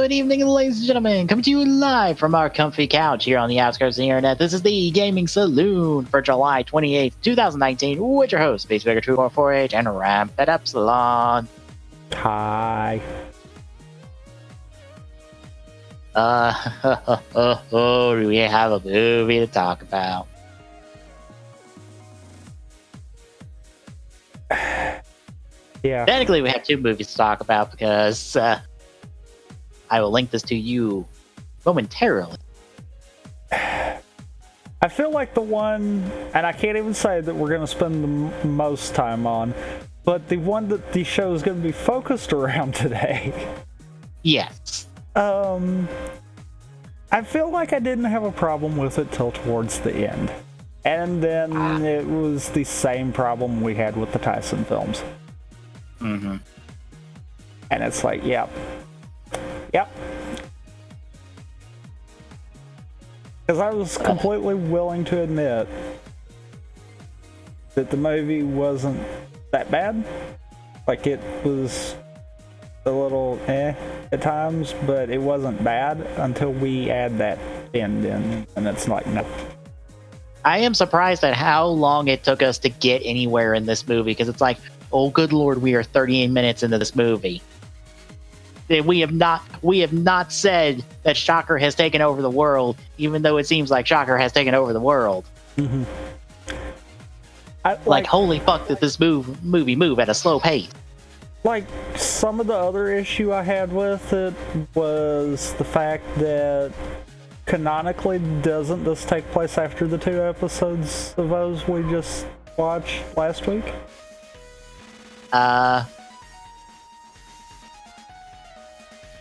Good evening, ladies and gentlemen. Coming to you live from our comfy couch here on the outskirts of the internet. This is the Gaming Saloon for July 28th, 2019, with your host, Spacebreaker244H and Rampant Epsilon. Hi. Do we have a movie to talk about? Yeah. Technically, we have two movies to talk about because I will link this to you momentarily. I feel like the one, and I can't even say that we're going to spend the most time on, but the one that the show is going to be focused around today. Yes. I feel like I didn't have a problem with it till towards the end. And then it was the same problem we had with the Tyson films. Mm-hmm. And it's like, yep. Because I was completely willing to admit that the movie wasn't that bad. Like, it was a little at times, but it wasn't bad until we add that end in, and it's like, no. I am surprised at how long it took us to get anywhere in this movie, because it's like, oh good lord, we are 38 minutes into this movie. We have not said that Shocker has taken over the world, even though it seems like Shocker has taken over the world. Mm-hmm. Like, holy fuck, did this movie move at a slow pace? Like, some of the other issue I had with it was the fact that canonically, doesn't this take place after the 2 episodes of O's we just watched last week?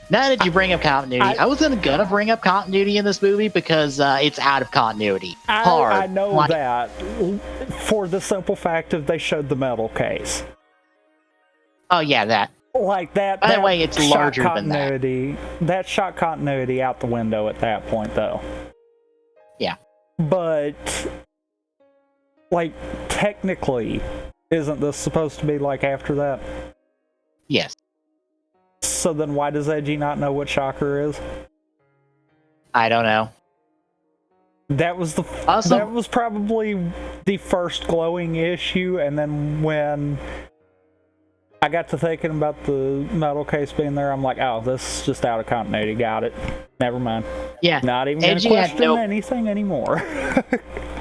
Now that you bring up continuity, I was gonna bring up continuity in this movie because it's out of continuity. I know that for the simple fact of they showed the metal case. Oh yeah, that. Like that. By the way, it's larger than that. That shot continuity out the window at that point, though. Yeah. But, like, technically, isn't this supposed to be like after that? Yes. So then why does Edgy not know what Shocker is? I don't know. That was that was probably the first glowing issue, and then when I got to thinking about the metal case being there, I'm like, oh, this is just out of continuity. Got it. Never mind. Yeah. Not even going to question anything anymore.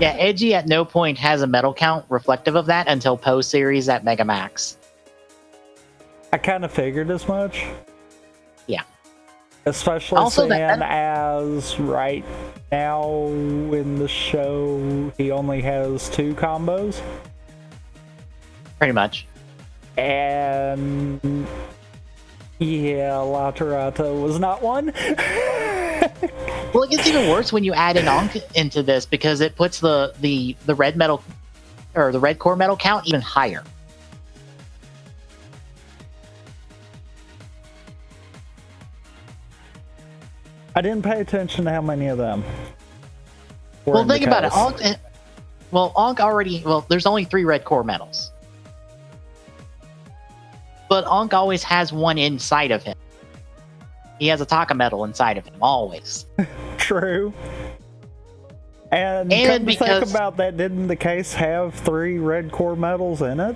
Yeah, Edgy at no point has a metal count reflective of that until post series at Megamax. I kind of figured as much. Yeah. Especially also seeing as right now in the show, he only has 2 combos. Pretty much. And yeah, Laterata was not one. Well, it gets even worse when you add an Ankh into this because it puts the red metal or the red core metal count even higher. I didn't pay attention to how many of them. Well, think about it. Ankh already. Well, there's only 3 red core metals. But Ankh always has one inside of him. He has a Taka metal inside of him, always. True. And because think about that, didn't the case have 3 red core metals in it?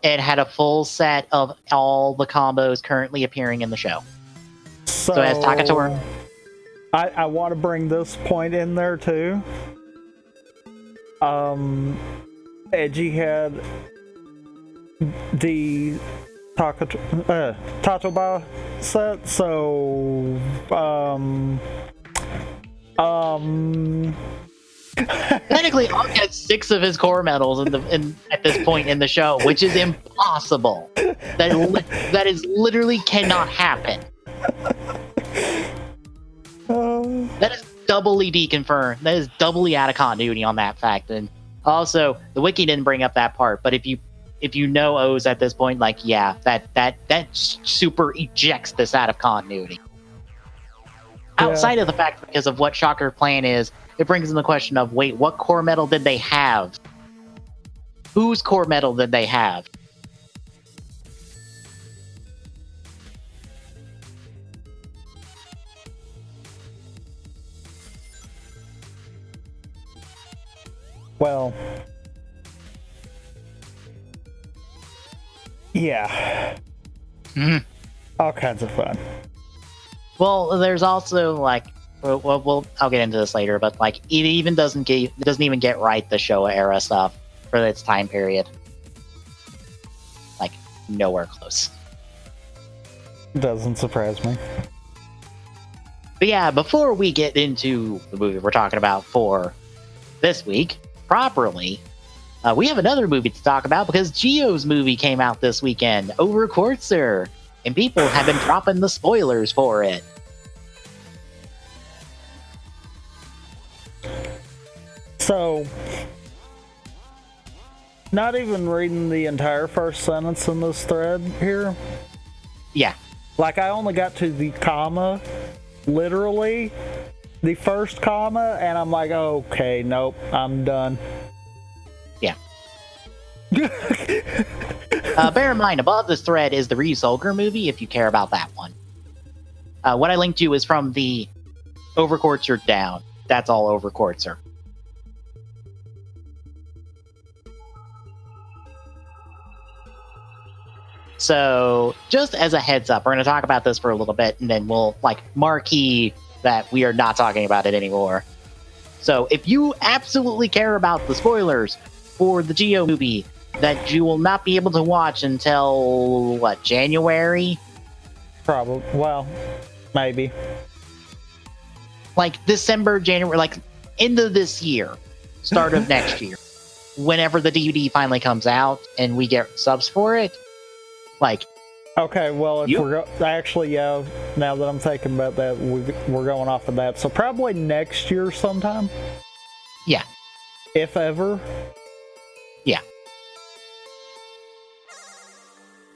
It had a full set of all the combos currently appearing in the show. So it has Takator. I want to bring this point in there too. Edgy had the Tatoba set, so technically Ankh has 6 of his core medals at this point in the show, which is impossible. That is literally cannot happen. That is doubly deconfirmed. That is doubly out of continuity on that fact. And also, the wiki didn't bring up that part, but if you know O's at this point, like, yeah, that super ejects this out of continuity. Yeah. Outside of the fact because of what Shocker's plan is, it brings in the question of, wait, what core metal did they have? Whose core metal did they have? Well, yeah. All kinds of fun. Well, there's also like, I'll get into this later, but like it even doesn't even get right the Showa era stuff for its time period. Like nowhere close. Doesn't surprise me. But yeah, before we get into the movie we're talking about for this week properly, we have another movie to talk about because Gio's movie came out this weekend, Over Quartzer, and people have been dropping the spoilers for it. So, not even reading the entire first sentence in this thread here. Yeah. Like, I only got to the comma, literally, the first comma, and I'm like, okay, nope, I'm done. Yeah. Bear in mind, above this thread is the Ryu Soldier movie, if you care about that one. What I linked to is from the Over Quartzer down. That's all Over Quartzer. So, just as a heads up, we're going to talk about this for a little bit, and then we'll, marquee that we are not talking about it anymore. So, if you absolutely care about the spoilers for the Gio movie that you will not be able to watch until, January? Probably. Well, maybe. December, January, end of this year, start of next year. Whenever the DVD finally comes out and we get subs for it. Okay, well, if actually, yeah, now that I'm thinking about that, we're going off of that. So probably next year sometime? Yeah. If ever? Yeah.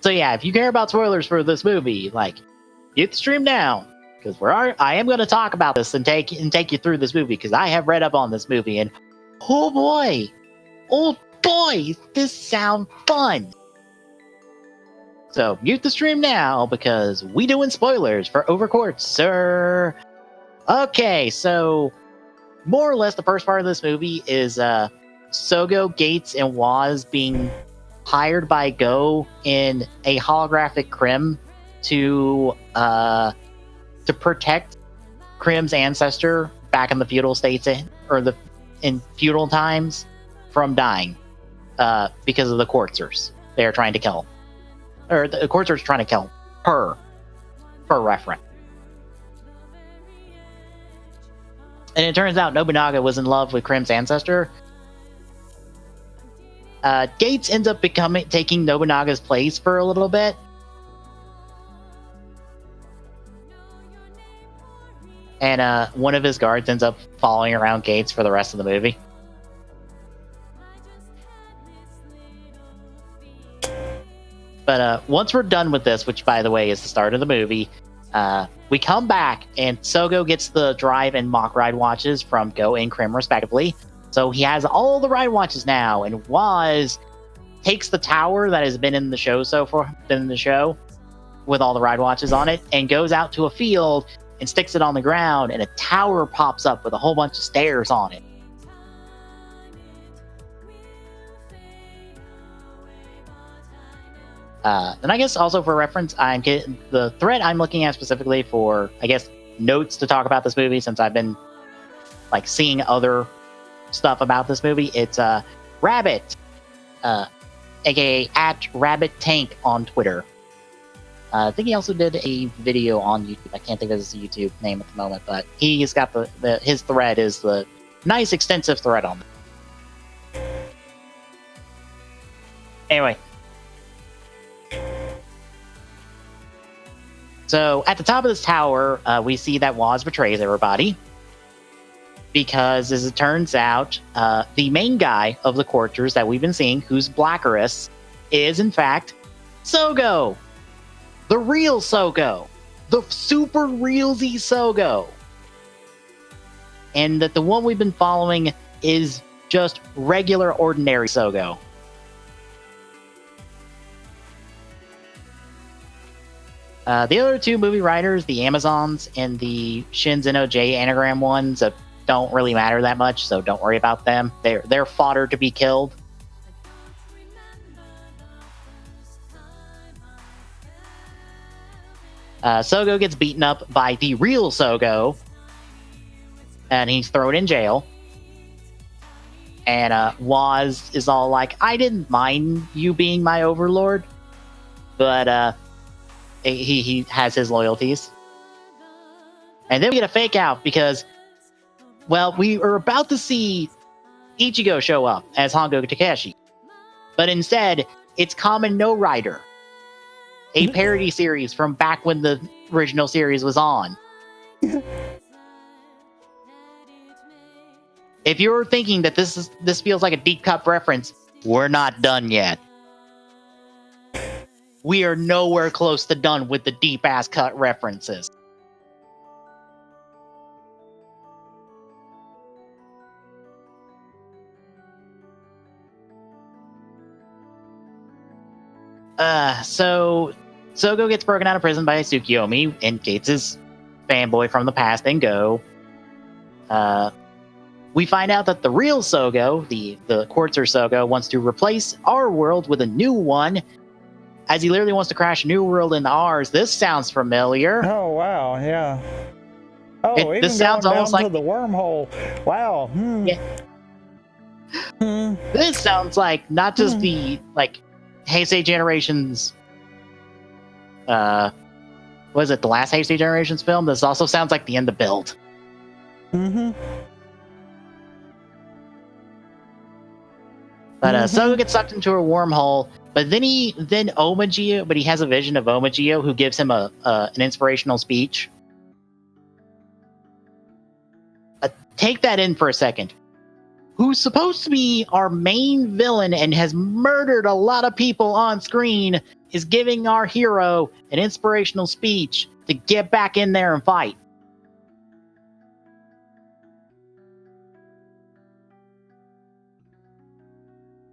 So yeah, if you care about spoilers for this movie, get the stream down. Because I am going to talk about this and take you through this movie, because I have read up on this movie, and oh boy, this sounds fun. So mute the stream now, because we doing spoilers for Over Quartzer. Okay, so more or less the first part of this movie is Sogo, Gates, and Waz being hired by Go in a holographic Krim to protect Krim's ancestor back in the feudal states in feudal times from dying because of the Quartzers they are trying to kill. Or the Quartzer's trying to kill her, for reference. And it turns out Nobunaga was in love with Krim's ancestor. Gates ends up taking Nobunaga's place for a little bit. And one of his guards ends up following around Gates for the rest of the movie. But once we're done with this, which, by the way, is the start of the movie, we come back, and Sogo gets the drive and mock ride watches from Go and Krim, respectively. So he has all the ride watches now, and Waz takes the tower that has been in the show with all the ride watches on it, and goes out to a field and sticks it on the ground, and a tower pops up with a whole bunch of stairs on it. And I guess also for reference, I'm getting the thread I'm looking at specifically for, I guess, notes to talk about this movie, since I've been seeing other stuff about this movie. It's Rabbit, aka @RabbitTank on Twitter. I think he also did a video on YouTube. I can't think of his YouTube name at the moment, but he's got his thread is the nice extensive thread on it. Anyway. So at the top of this tower, we see that Waz betrays everybody. Because, as it turns out, the main guy of the Quarters that we've been seeing, who's Blackerus, is in fact Sogo. The real Sogo. The super realsy Sogo. And that the one we've been following is just regular, ordinary Sogo. The other two movie writers, the Amazons and the Shinzeno J anagram ones, don't really matter that much, so don't worry about them. They're fodder to be killed. Sogo gets beaten up by the real Sogo, and he's thrown in jail. And Waz is all like, I didn't mind you being my overlord, but he has his loyalties. And then we get a fake out because, well, we were about to see Ichigo show up as Hongo Takeshi. But instead, it's Kamen No Rider, a parody series from back when the original series was on. If you're thinking that this feels like a deep cut reference, we're not done yet. We are nowhere close to done with the deep ass cut references. So Sogo gets broken out of prison by Tsukiyomi and Gates' his fanboy from the past and Go. We find out that the real Sogo, the Quartzer Sogo, wants to replace our world with a new one, as he literally wants to crash a new world into ours. This sounds familiar. Oh wow, yeah. Oh, even this sounds going almost down like to the wormhole. Wow. Yeah. This sounds like not just the Heisei Generations. Was it the last Heisei Generations film? This also sounds like the end of Build. But Sogo gets sucked into a wormhole, but then he has a vision of Omagio, who gives him an inspirational speech. Take that in for a second. Who's supposed to be our main villain and has murdered a lot of people on screen is giving our hero an inspirational speech to get back in there and fight.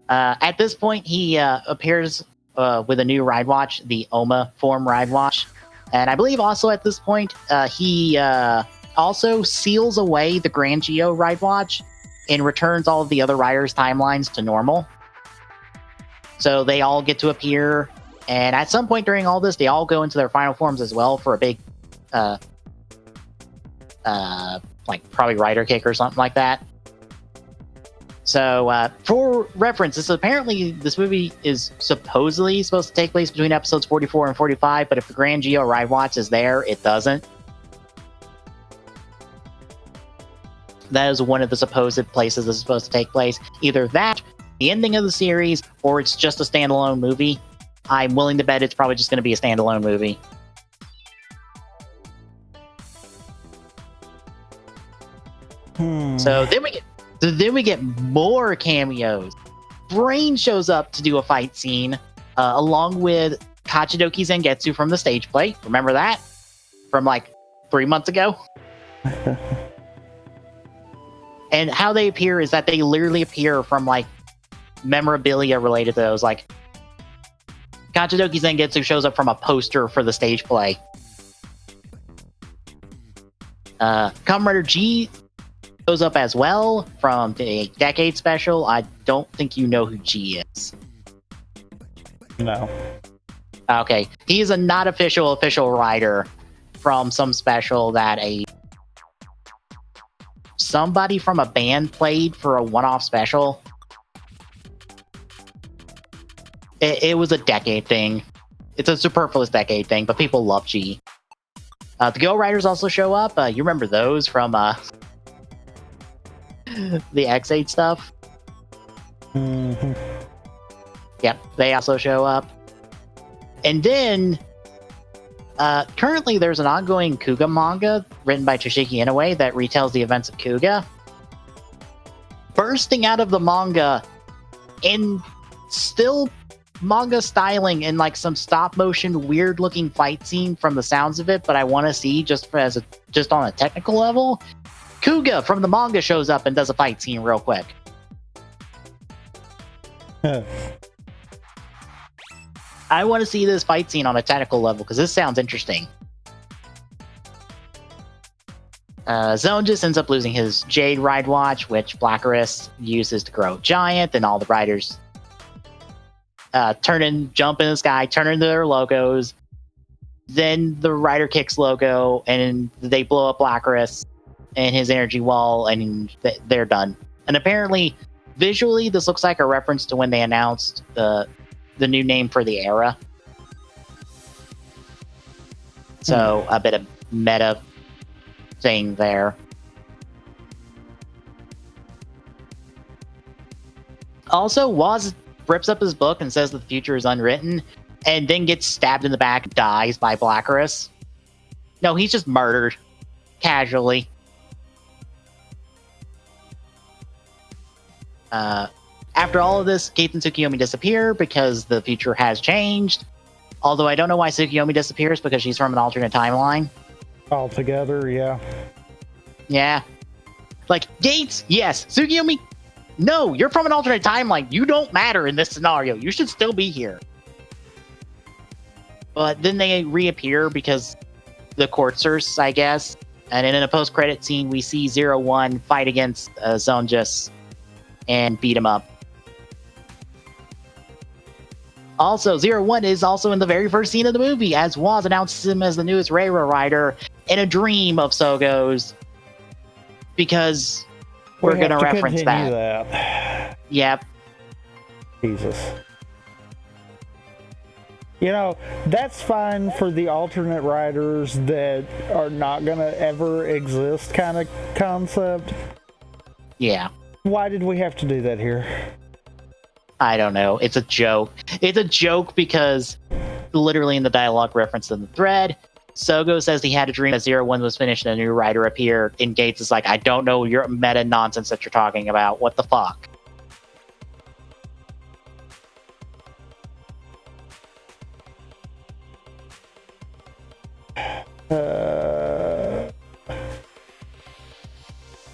At this point, he appears with a new ride watch, the Oma form ride watch. And I believe also at this point, he also seals away the Grand Geo ride watch and returns all of the other riders' timelines to normal. So they all get to appear. And at some point during all this, they all go into their final forms as well for a big, probably rider kick or something like that. So, for reference, this movie is supposedly supposed to take place between episodes 44 and 45, but if the Grand Geo Ride Watch is there, it doesn't. That is one of the supposed places it's supposed to take place. Either that, the ending of the series, or it's just a standalone movie. I'm willing to bet it's probably just going to be a standalone movie. So then we get more cameos. Brain shows up to do a fight scene, along with Kachidoki Zangetsu from the stage play. Remember that? From 3 months ago? And how they appear is that they literally appear from memorabilia related to those. Kachidoki Zangetsu shows up from a poster for the stage play. Kamen Rider G shows up as well from the Decade Special. I don't think you know who G is. No. Okay. He's a not official rider from some special that somebody from a band played for a one-off special. It was a Decade thing. It's a superfluous Decade thing, but people love G. The Go Riders also show up. You remember those from the X8 stuff? Yep, they also show up. And then, currently there's an ongoing Kuga manga written by Toshiki Inoue that retells the events of Kuga. Bursting out of the manga in still manga styling in some stop motion weird looking fight scene from the sounds of it, but I want to see just on a technical level. Kuga from the manga shows up and does a fight scene real quick. I want to see this fight scene on a technical level because this sounds interesting. Zone just ends up losing his Jade Ride Watch, which Blackerist uses to grow giant, and all the riders jump in the sky, turn into their logos. Then the rider kicks logo, and they blow up Blackerist and his energy wall, and they're done. And apparently, visually, this looks like a reference to when they announced the new name for the era. So a bit of meta thing there. Also, Woz rips up his book and says that the future is unwritten, and then gets stabbed in the back and dies by Blackerist. No, he's just murdered. Casually. After all of this, Gates and Tsukiyomi disappear because the future has changed. Although I don't know why Tsukiyomi disappears, because she's from an alternate timeline. Altogether, yeah. Yeah. Like, Gates, yes. Tsukiyomi, no, you're from an alternate timeline. You don't matter in this scenario. You should still be here. But then they reappear because the Quartzers, I guess. And in a post-credit scene, we see 01 fight against Zonjus and beat him up. Also, 01 is also in the very first scene of the movie, as Woz announces him as the newest Reira rider in a dream of Sogo's. Because we're going to reference that. Yep. Jesus. You know, that's fine for the alternate riders that are not going to ever exist kind of concept. Yeah. Why did we have to do that here? I don't know. It's a joke. It's a joke because literally in the dialogue referenced in the thread, Sogo says he had a dream that 01 was finished and a new rider appeared. And Gates is like, I don't know your meta nonsense that you're talking about. What the fuck?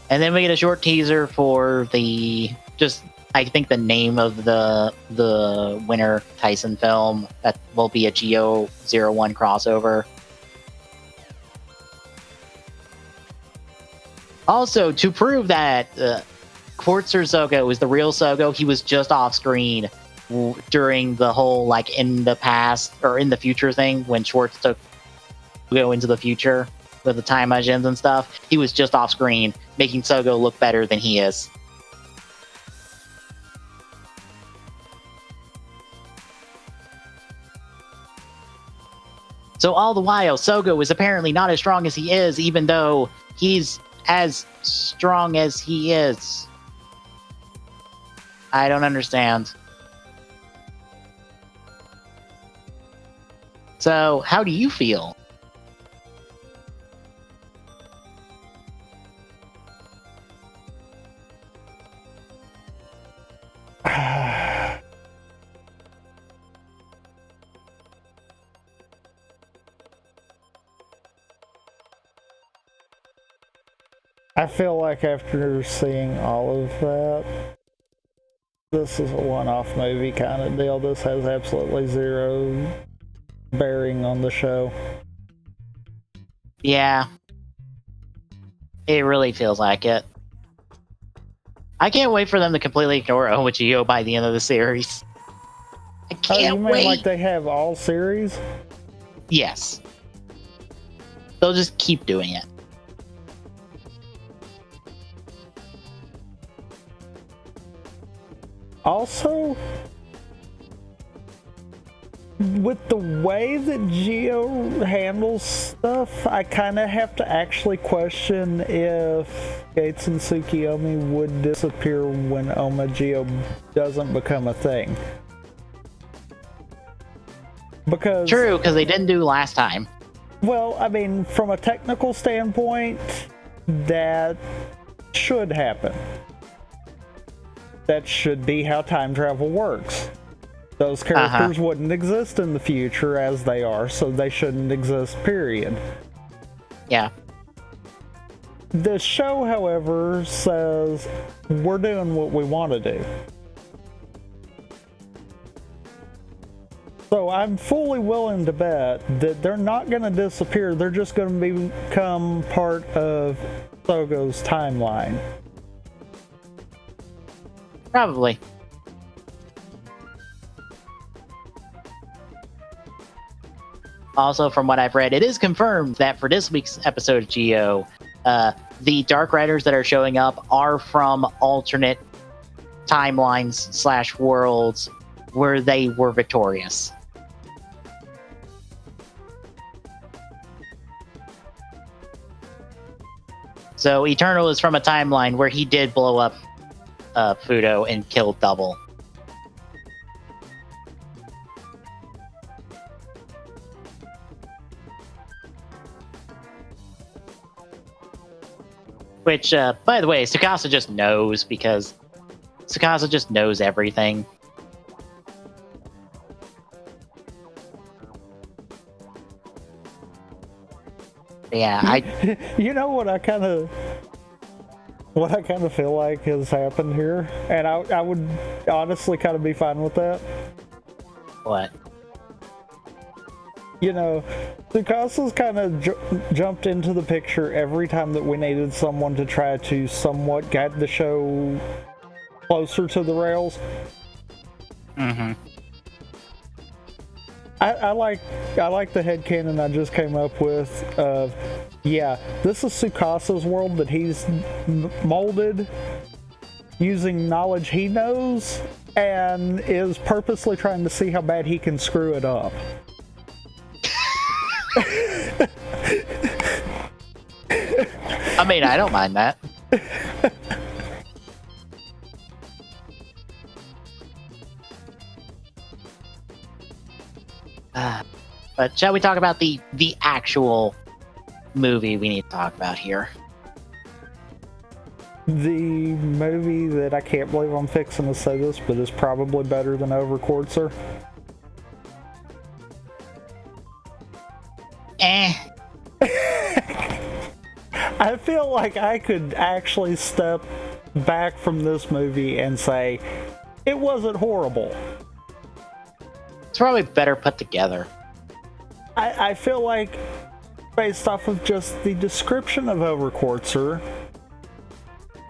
And then we get a short teaser for I think the name of the winner Tyson film that will be a Geo 01 crossover. Also, to prove that Quartzer Sogo is the real Sogo, he was just off screen during the whole like in the past or in the future thing when Schwartz took go into the future with the time machines and stuff. He was just off screen, making Sogo look better than he is. So all the while, Sogo is apparently not as strong as he is, even though he's as strong as he is. I don't understand. So, how do you feel? I feel like after seeing all of that, this is a one-off movie kind of deal. This has absolutely zero bearing on the show. Yeah. It really feels like it. I can't wait for them to completely ignore OOO by the end of the series. I can't you wait. mean like they have all series? Yes. They'll just keep doing it. Also, with the way that Geo handles stuff, I kind of have to actually question if Gates and Tsukiyomi would disappear when Oma Geo doesn't become a thing. Because true, because they didn't do last time. Well, I mean, from a technical standpoint, that should happen. That should be how time travel works. Those characters wouldn't exist in the future as they are, so they shouldn't exist, period. Yeah. The show, however, says we're doing what we want to do. So I'm fully willing to bet that they're not going to disappear. They're just going to become part of Sogo's timeline. Probably. Also, from what I've read, it is confirmed that for this week's episode of Geo, the Dark Riders that are showing up are from alternate timelines / worlds where they were victorious. So Eternal is from a timeline where he did blow up Fudo and killed Double. Which, by the way, Tsukasa just knows, because Tsukasa just knows everything. Yeah, You know what I kind of feel like has happened here, and I would honestly kind of be fine with that. What? You know, Tsukasa's kind of jumped into the picture every time that we needed someone to try to somewhat get the show closer to the rails. Mm-hmm. I like the headcanon I just came up with of, yeah, this is Tsukasa's world that he's molded using knowledge he knows and is purposely trying to see how bad he can screw it up. I mean, I don't mind that. But shall we talk about the actual movie we need to talk about here? The movie that I can't believe I'm fixing to say this, but is probably better than Overquartzer. I feel like I could actually step back from this movie and say it wasn't horrible. It's probably better put together. I feel like, based off of just the description of Overquartzer,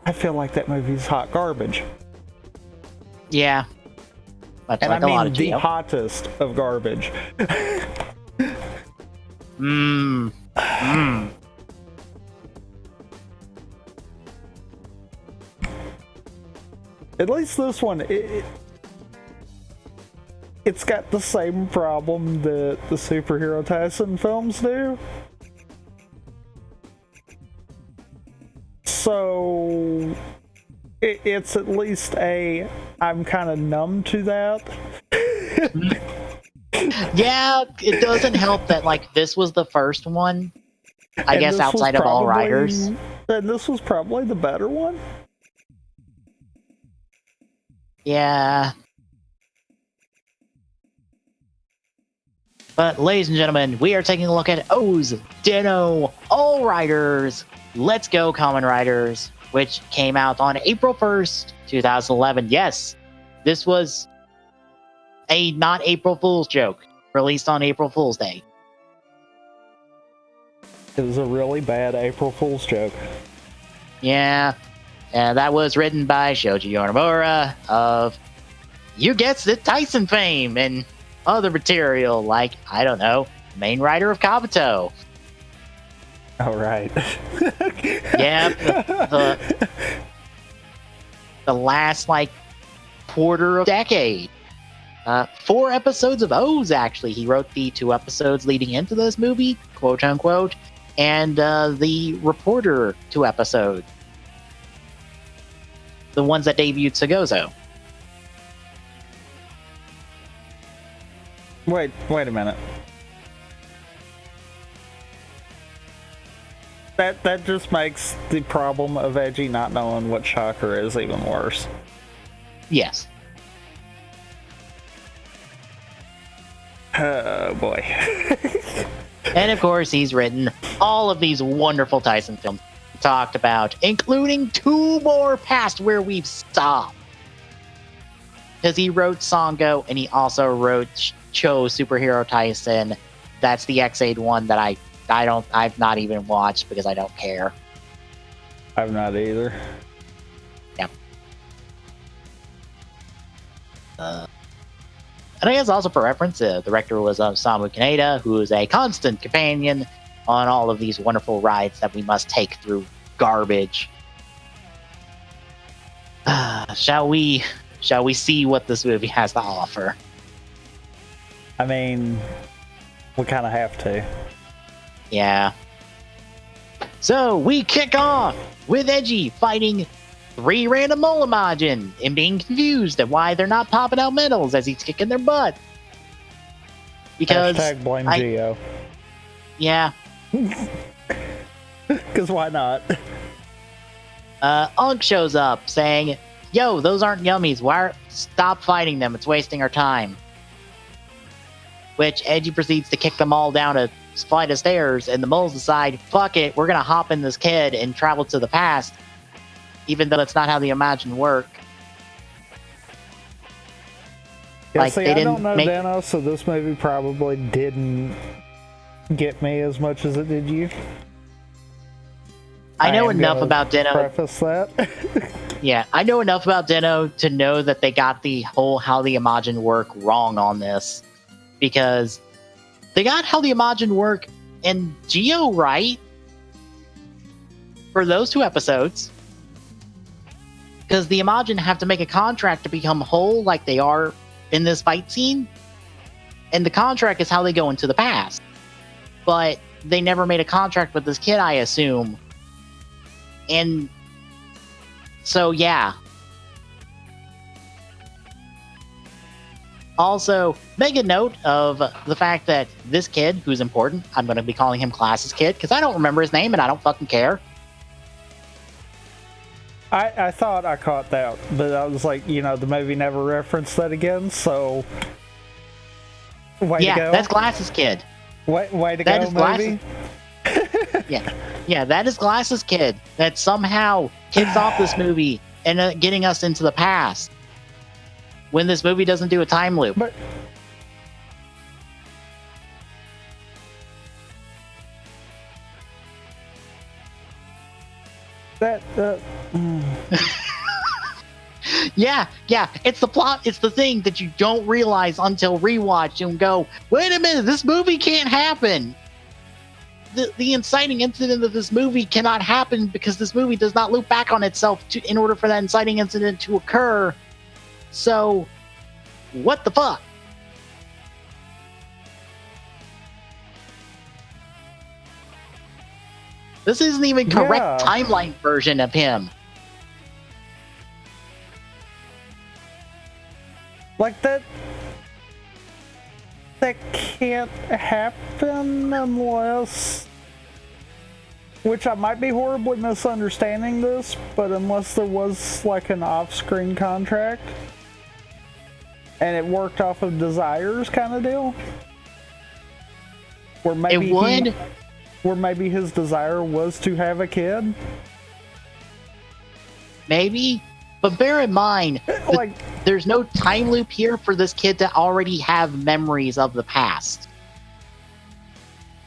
I feel like that movie's hot garbage. Yeah. Much and like I a lot mean of the Geo. hottest of garbage. At least this one, it's got the same problem that the superhero Tyson films do. So it's at least I'm kind of numb to that. Yeah, it doesn't help that this was the first one, I guess, outside of All Riders. And this was probably the better one. Yeah. But, ladies and gentlemen, we are taking a look at OOO's Deno All Riders Let's Go Kamen Riders, which came out on April 1st, 2011. Yes, this was a not April Fool's joke, released on April Fool's Day. It was a really bad April Fool's joke. Yeah. That was written by Shoji Yonemura of, you guessed it, Tyson fame and other material like, I don't know, main writer of Kabuto. All right. Yeah, the last quarter of decade. 4 episodes of O's, actually. He wrote the 2 episodes leading into this movie, quote unquote, and the Reporter 2 episodes. The ones that debuted Sagozo. Wait a minute. That just makes the problem of Edgy not knowing what chakra is even worse. Yes. Oh boy. And of course, he's written all of these wonderful Tyson films we talked about, including 2 more past where we've stopped. Because he wrote Sango, and he also wrote Cho Superhero Tyson. That's the X8 one that I've not even watched because I don't care. I've not either. Yeah. And I guess also for reference, the director was Samu Kaneda, who is a constant companion on all of these wonderful rides that we must take through garbage. Shall we see what this movie has to offer? I mean, we kind of have to. Yeah. So we kick off with Edgy fighting 3 random Molamajin and being confused at why they're not popping out medals as he's kicking their butt. Because hashtag blame Geo. Yeah. Because why not? Unk shows up saying, "Yo, those aren't yummies. Stop fighting them. It's wasting our time." Which Edgy proceeds to kick them all down a flight of stairs, and the moles decide, fuck it, we're gonna hop in this kid and travel to the past, even though that's not how the Imagine work. Yeah, like, see, I don't know Dano, so this movie probably didn't get me as much as it did you. I know enough about Deno. Preface that. Yeah, I know enough about Deno to know that they got the whole how the Imagine work wrong on this. Because they got how the Imagine work and Geo right for those 2 episodes. Because the Imagine have to make a contract to become whole like they are in this fight scene. And the contract is how they go into the past. But they never made a contract with this kid, I assume. And so, yeah. Also, make a note of the fact that this kid, who's important, I'm going to be calling him Class's kid, because I don't remember his name and I don't fucking care. I thought I caught that, but I was like, the movie never referenced that again, so... Way to go. That's Glass's kid. Way to go, movie. Yeah, that is Glass's kid that somehow kicks off this movie and getting us into the past. When this movie doesn't do a time loop. But yeah, it's the plot, it's the thing that you don't realize until rewatch and go, wait a minute, this movie can't happen. The inciting incident of this movie cannot happen because this movie does not loop back on itself in order for that inciting incident to occur. So, what the fuck? This isn't even correct timeline version of him. Like that can't happen unless, which I might be horribly misunderstanding this, but unless there was like an off-screen contract and it worked off of desires kind of deal, where maybe where maybe his desire was to have a kid. Maybe, but bear in mind, there's no time loop here for this kid to already have memories of the past.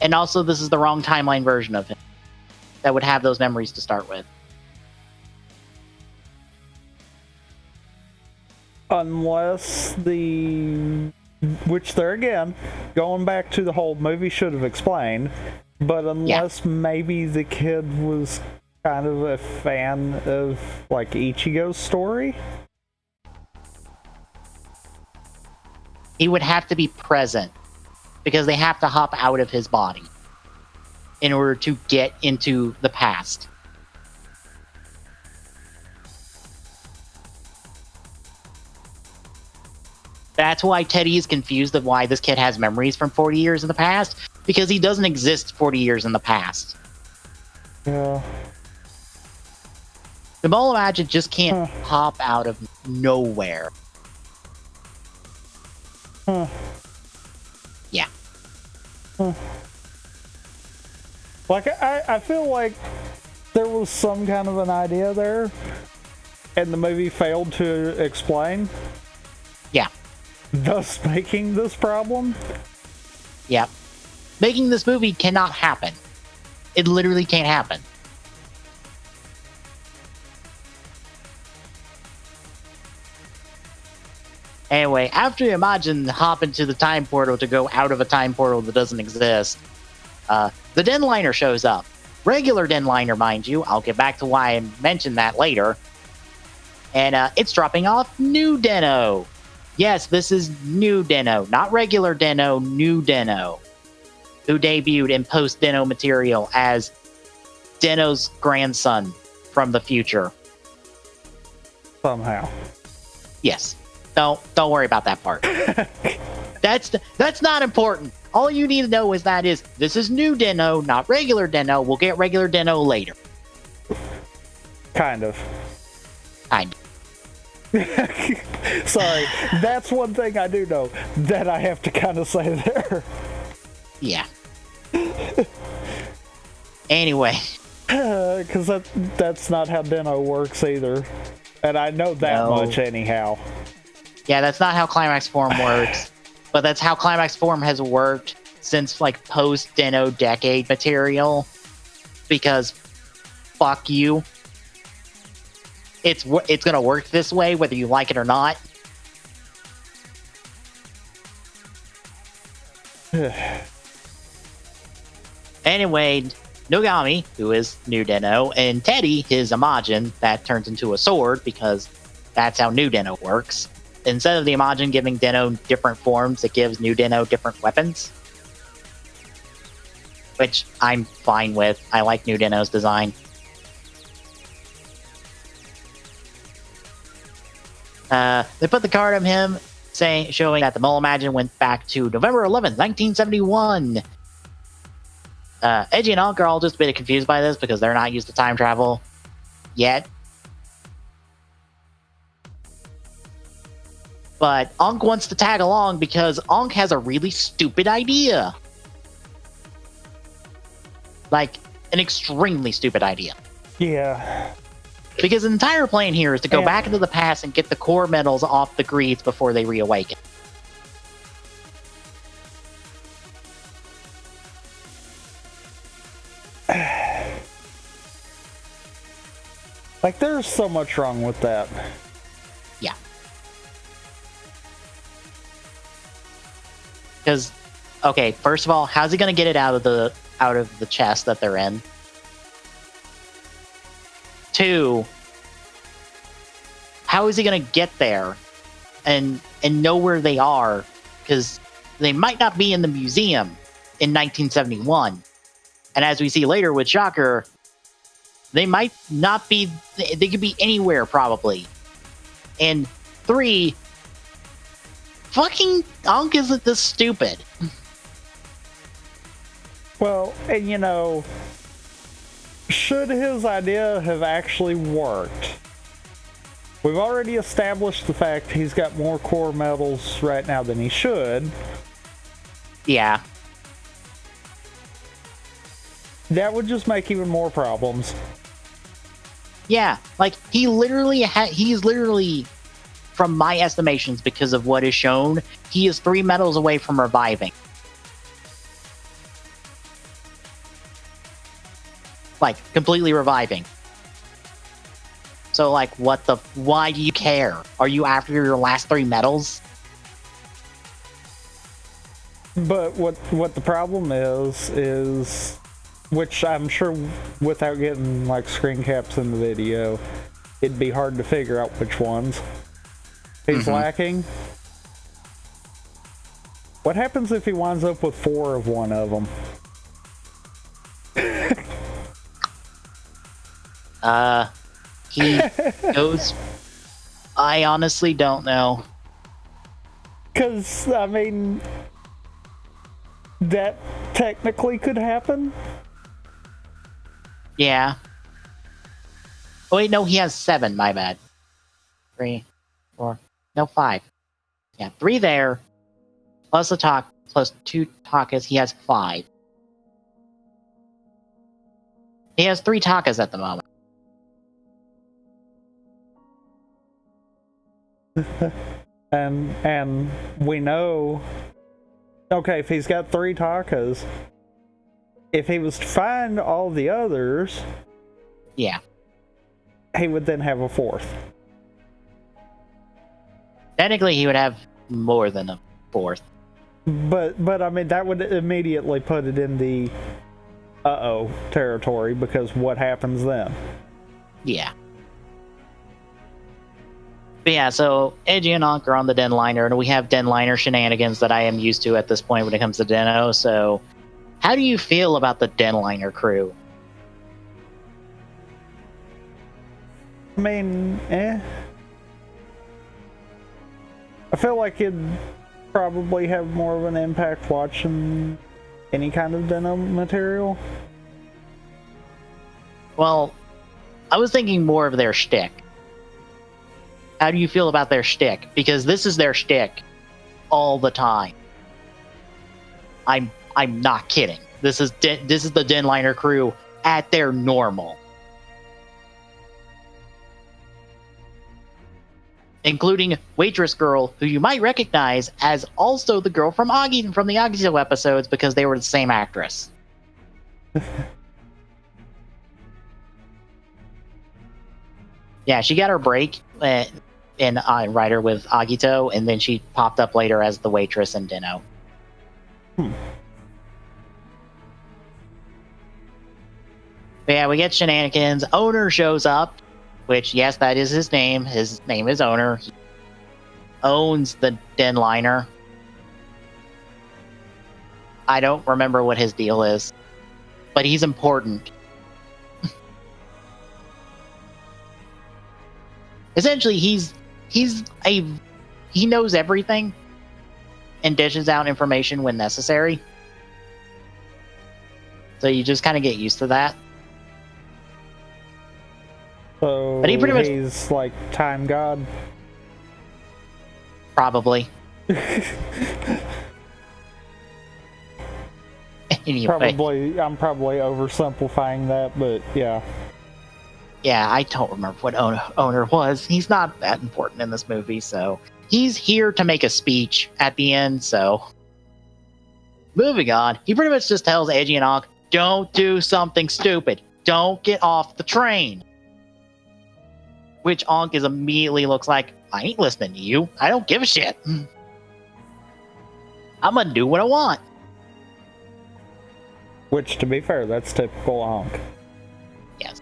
And also, this is the wrong timeline version of him that would have those memories to start with. Unless which there again, going back to the whole movie should have explained, but unless maybe the kid was kind of a fan of like Ichigo's story. He would have to be present because they have to hop out of his body in order to get into the past. That's why Teddy is confused of why this kid has memories from 40 years in the past, because he doesn't exist 40 years in the past. Yeah. The Mole Magic just can't pop out of nowhere. Yeah. Like, I feel like there was some kind of an idea there, and the movie failed to explain. Yeah. thus making this problem. Yeah. Making this movie cannot happen. It literally can't happen. Anyway, after Imagine hop into the time portal to go out of a time portal that doesn't exist, the Denliner shows up. Regular Denliner, mind you. I'll get back to why I mentioned that later. And it's dropping off new Den-O. Yes, this is new Den-O, not regular Den-O, new Den-O, who debuted in post-Den-O material as Den-O's grandson from the future. Somehow. Yes. Don't worry about that part. That's not important. All you need to know is this is new Den-O, not regular Den-O. We'll get regular Den-O later. Kind of. Kind of. Sorry, that's one thing I do know that I have to kind of say there. Yeah. Anyway. Because that's not how Den-O works either. And I know that much anyhow. Yeah, that's not how Climax Form works. But that's how Climax Form has worked since, like, post-Den-O decade material. Because, fuck you. It's gonna work this way, whether you like it or not. Anyway, Nogami, who is new Den-O, and Teddy, his Imagine, that turns into a sword, because that's how new Den-O works. Instead of the Imagine giving Den-O different forms, it gives new Den-O different weapons. Which I'm fine with. I like new Den-O's design. They put the card of him showing that the Mole Imagine went back to November 11th, 1971. Edgy and Unk are all just a bit confused by this because they're not used to time travel yet. But Unk wants to tag along because Unk has a really stupid idea. Like, an extremely stupid idea. Yeah. Because the entire plan here is to go back into the past and get the core metals off the Greeds before they reawaken. Like, there's so much wrong with that. Yeah. Because, okay, first of all, how's he going to get it out of the chest that they're in? 2, how is he going to get there and know where they are? Because they might not be in the museum in 1971. And as we see later with Shocker, they might not be, they could be anywhere probably. And 3, fucking Unk isn't this stupid. Well, and you know, should his idea have actually worked? We've already established the fact he's got more core metals right now than he should. Yeah. That would just make even more problems. Yeah, like, he's literally, from my estimations, because of what is shown, he is 3 metals away from reviving. Like, completely reviving. So, like, why do you care? Are you after your last 3 metals? But what the problem is, which I'm sure without getting, like, screen caps in the video, it'd be hard to figure out which ones he's lacking. What happens if he winds up with 4 of one of them? He goes... I honestly don't know. Because, I mean, that technically could happen. Yeah. Oh wait, no, he has 7, my bad. 3, 4, no, 5. Yeah, 3 there. Plus the talk, plus 2 Takas, he has 5. He has 3 Takas at the moment. And we know, okay, if he's got 3 Takas, if he was to find all the others, yeah, he would then have a 4th. Technically, he would have more than a 4th. But I mean, that would immediately put it in the uh-oh territory, because what happens then? Yeah. But yeah, so Edgy and Ankh are on the Denliner, and we have Denliner shenanigans that I am used to at this point when it comes to Den-O. So, how do you feel about the Denliner crew? I mean, I feel like it'd probably have more of an impact watching any kind of Den-O material. Well, I was thinking more of their shtick. How do you feel about their shtick? Because this is their shtick all the time. I'm not kidding. This is the Denliner crew at their normal. Including Waitress Girl, who you might recognize as also the girl from Agito from the Agito episodes, because they were the same actress. Yeah, she got her break in Rider with Agito, and then she popped up later as the waitress in Den-O. But yeah, we get shenanigans. Owner shows up, which, yes, that is his name. His name is Owner. He owns the Denliner. I don't remember what his deal is, but he's important. Essentially, he knows everything and dishes out information when necessary. So you just kind of get used to that. So but he's like time god? Probably. Anyway. I'm probably oversimplifying that, but yeah. Yeah, I don't remember what owner was. He's not that important in this movie, so he's here to make a speech at the end, so moving on. He pretty much just tells Edgy and Ankh, don't do something stupid. Don't get off the train. Which Ankh is immediately looks like, I ain't listening to you. I don't give a shit. I'm gonna do what I want. Which, to be fair, that's typical Ankh. Yes.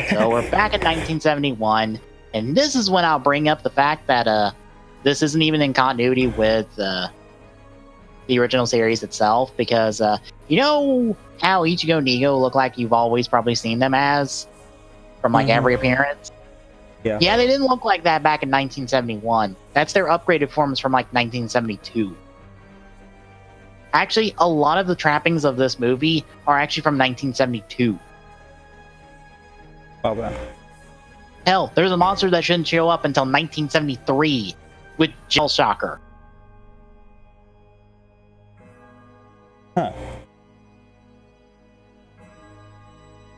So we're back in 1971, and this is when I'll bring up the fact that this isn't even in continuity with the original series itself, because you know how Ichigo and Nigo look like you've always probably seen them as from like every appearance? Yeah, they didn't look like that back in 1971. That's their upgraded forms from like 1972. Actually, a lot of the trappings of this movie are actually from 1972. Well then. Hell, there's a monster that shouldn't show up until 1973 with Gel Shocker. Huh.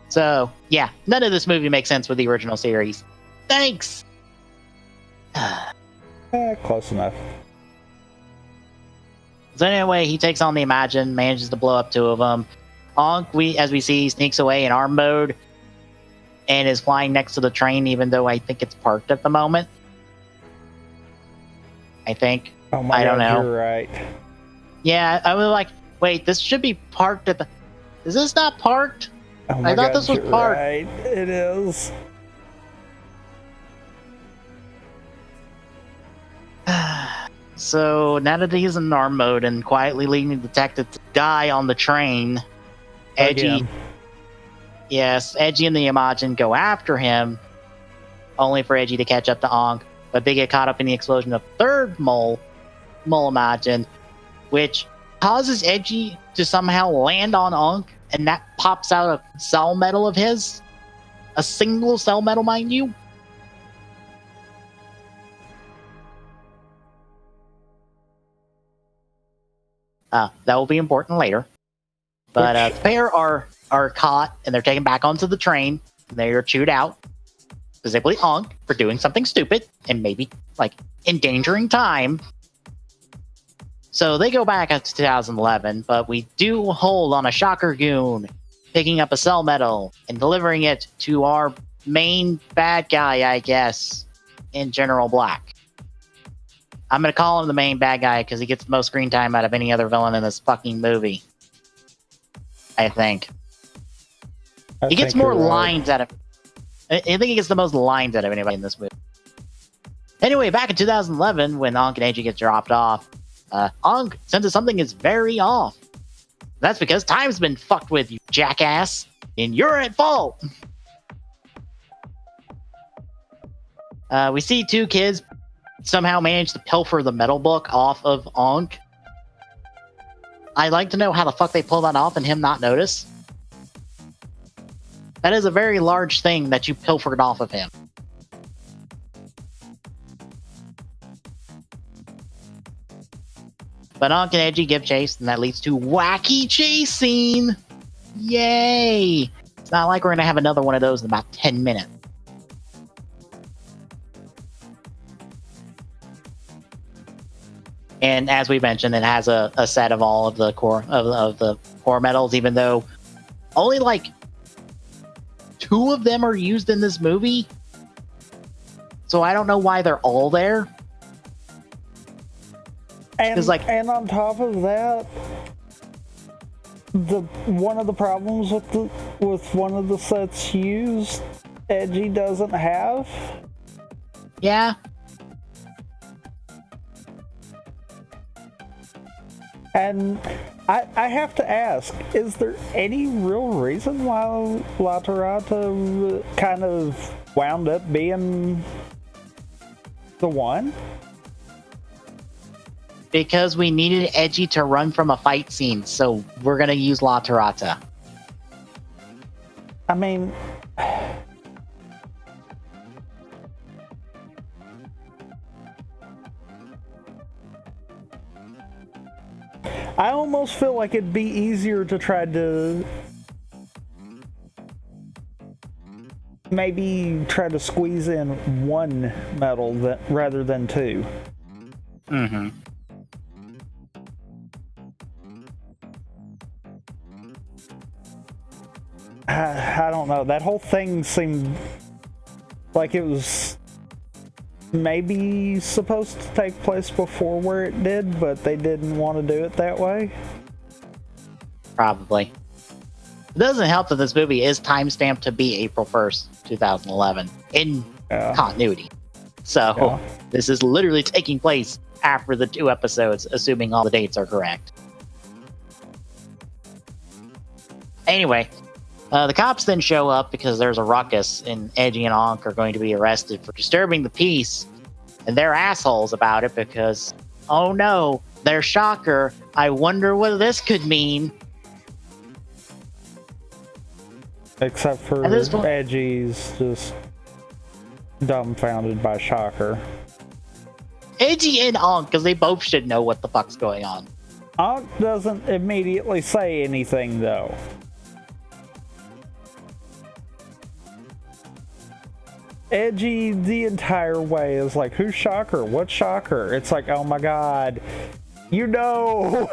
So, yeah, none of this movie makes sense with the original series. Thanks! Close enough. So anyway, he takes on the Imagine, manages to blow up 2 of them. Ankh, as we see, sneaks away in arm mode and is flying next to the train, even though I think it's parked at the moment. I think. Oh my I don't God, know. You're right. Yeah, I was like, wait, this should be parked at the... Is this not parked? Oh my I thought God, this was you're parked. Right. It is. So now that he's in arm mode and quietly leading the detective to die on the train, Edgy... Again. Yes, Edgy and the Imagine go after him, only for Edgy to catch up to Ankh, but they get caught up in the explosion of third mole Imagine, which causes Edgy to somehow land on Ankh, and that pops out a cell metal of his. A single cell metal, mind you. That will be important later. But the pair are caught, and they're taken back onto the train. They are chewed out. specifically Ankh, for doing something stupid and maybe like endangering time. So they go back up to 2011, but we do hold on a Shocker Goon picking up a cell medal and delivering it to our main bad guy, I guess, in General Black. I'm going to call him the main bad guy because he gets the most screen time out of any other villain in this fucking movie. I think. He gets more lines out of... I think he gets the most lines out of anybody in this movie. Anyway, back in 2011, when Ankh and Eiji get dropped off, Ankh senses something is very off. That's because time's been fucked with, you jackass, and you're at fault. We see two kids somehow manage to pilfer the metal book off of Ankh. I'd like to know how the fuck they pull that off and him not notice. That is a very large thing that you pilfered off of him. But Ankh and Eiji give chase, and that leads to wacky chase scene. Yay! It's not like we're going to have another one of those in about 10 minutes. And as we mentioned, it has a set of all of the core of the core medals, even though only like 2 of them are used in this movie. So I don't know why they're all there. And on top of that, one of the problems with one of the sets used, Eiji doesn't have. Yeah. And I have to ask, is there any real reason why Laterata kind of wound up being the one? Because we needed Eiji to run from a fight scene, so we're gonna use Laterata. I mean... I almost feel like it'd be easier to try to maybe try to squeeze in one medal rather than 2. Mm-hmm. I don't know. That whole thing seemed like it was maybe supposed to take place before where it did, but they didn't want to do it that way. Probably. It doesn't help that this movie is timestamped to be April 1st, 2011 in continuity. So this is literally taking place after the 2 episodes, assuming all the dates are correct. Anyway, the cops then show up because there's a ruckus, and Eiji and Ankh are going to be arrested for disturbing the peace, and they're assholes about it because, oh no, they're Shocker. I wonder what this could mean. Except for Eiji's just dumbfounded by Shocker. Eiji and Ankh, because they both should know what the fuck's going on. Ankh doesn't immediately say anything, though. Eiji the entire way is like, who's Shocker? What's Shocker? It's like, oh my god, you know,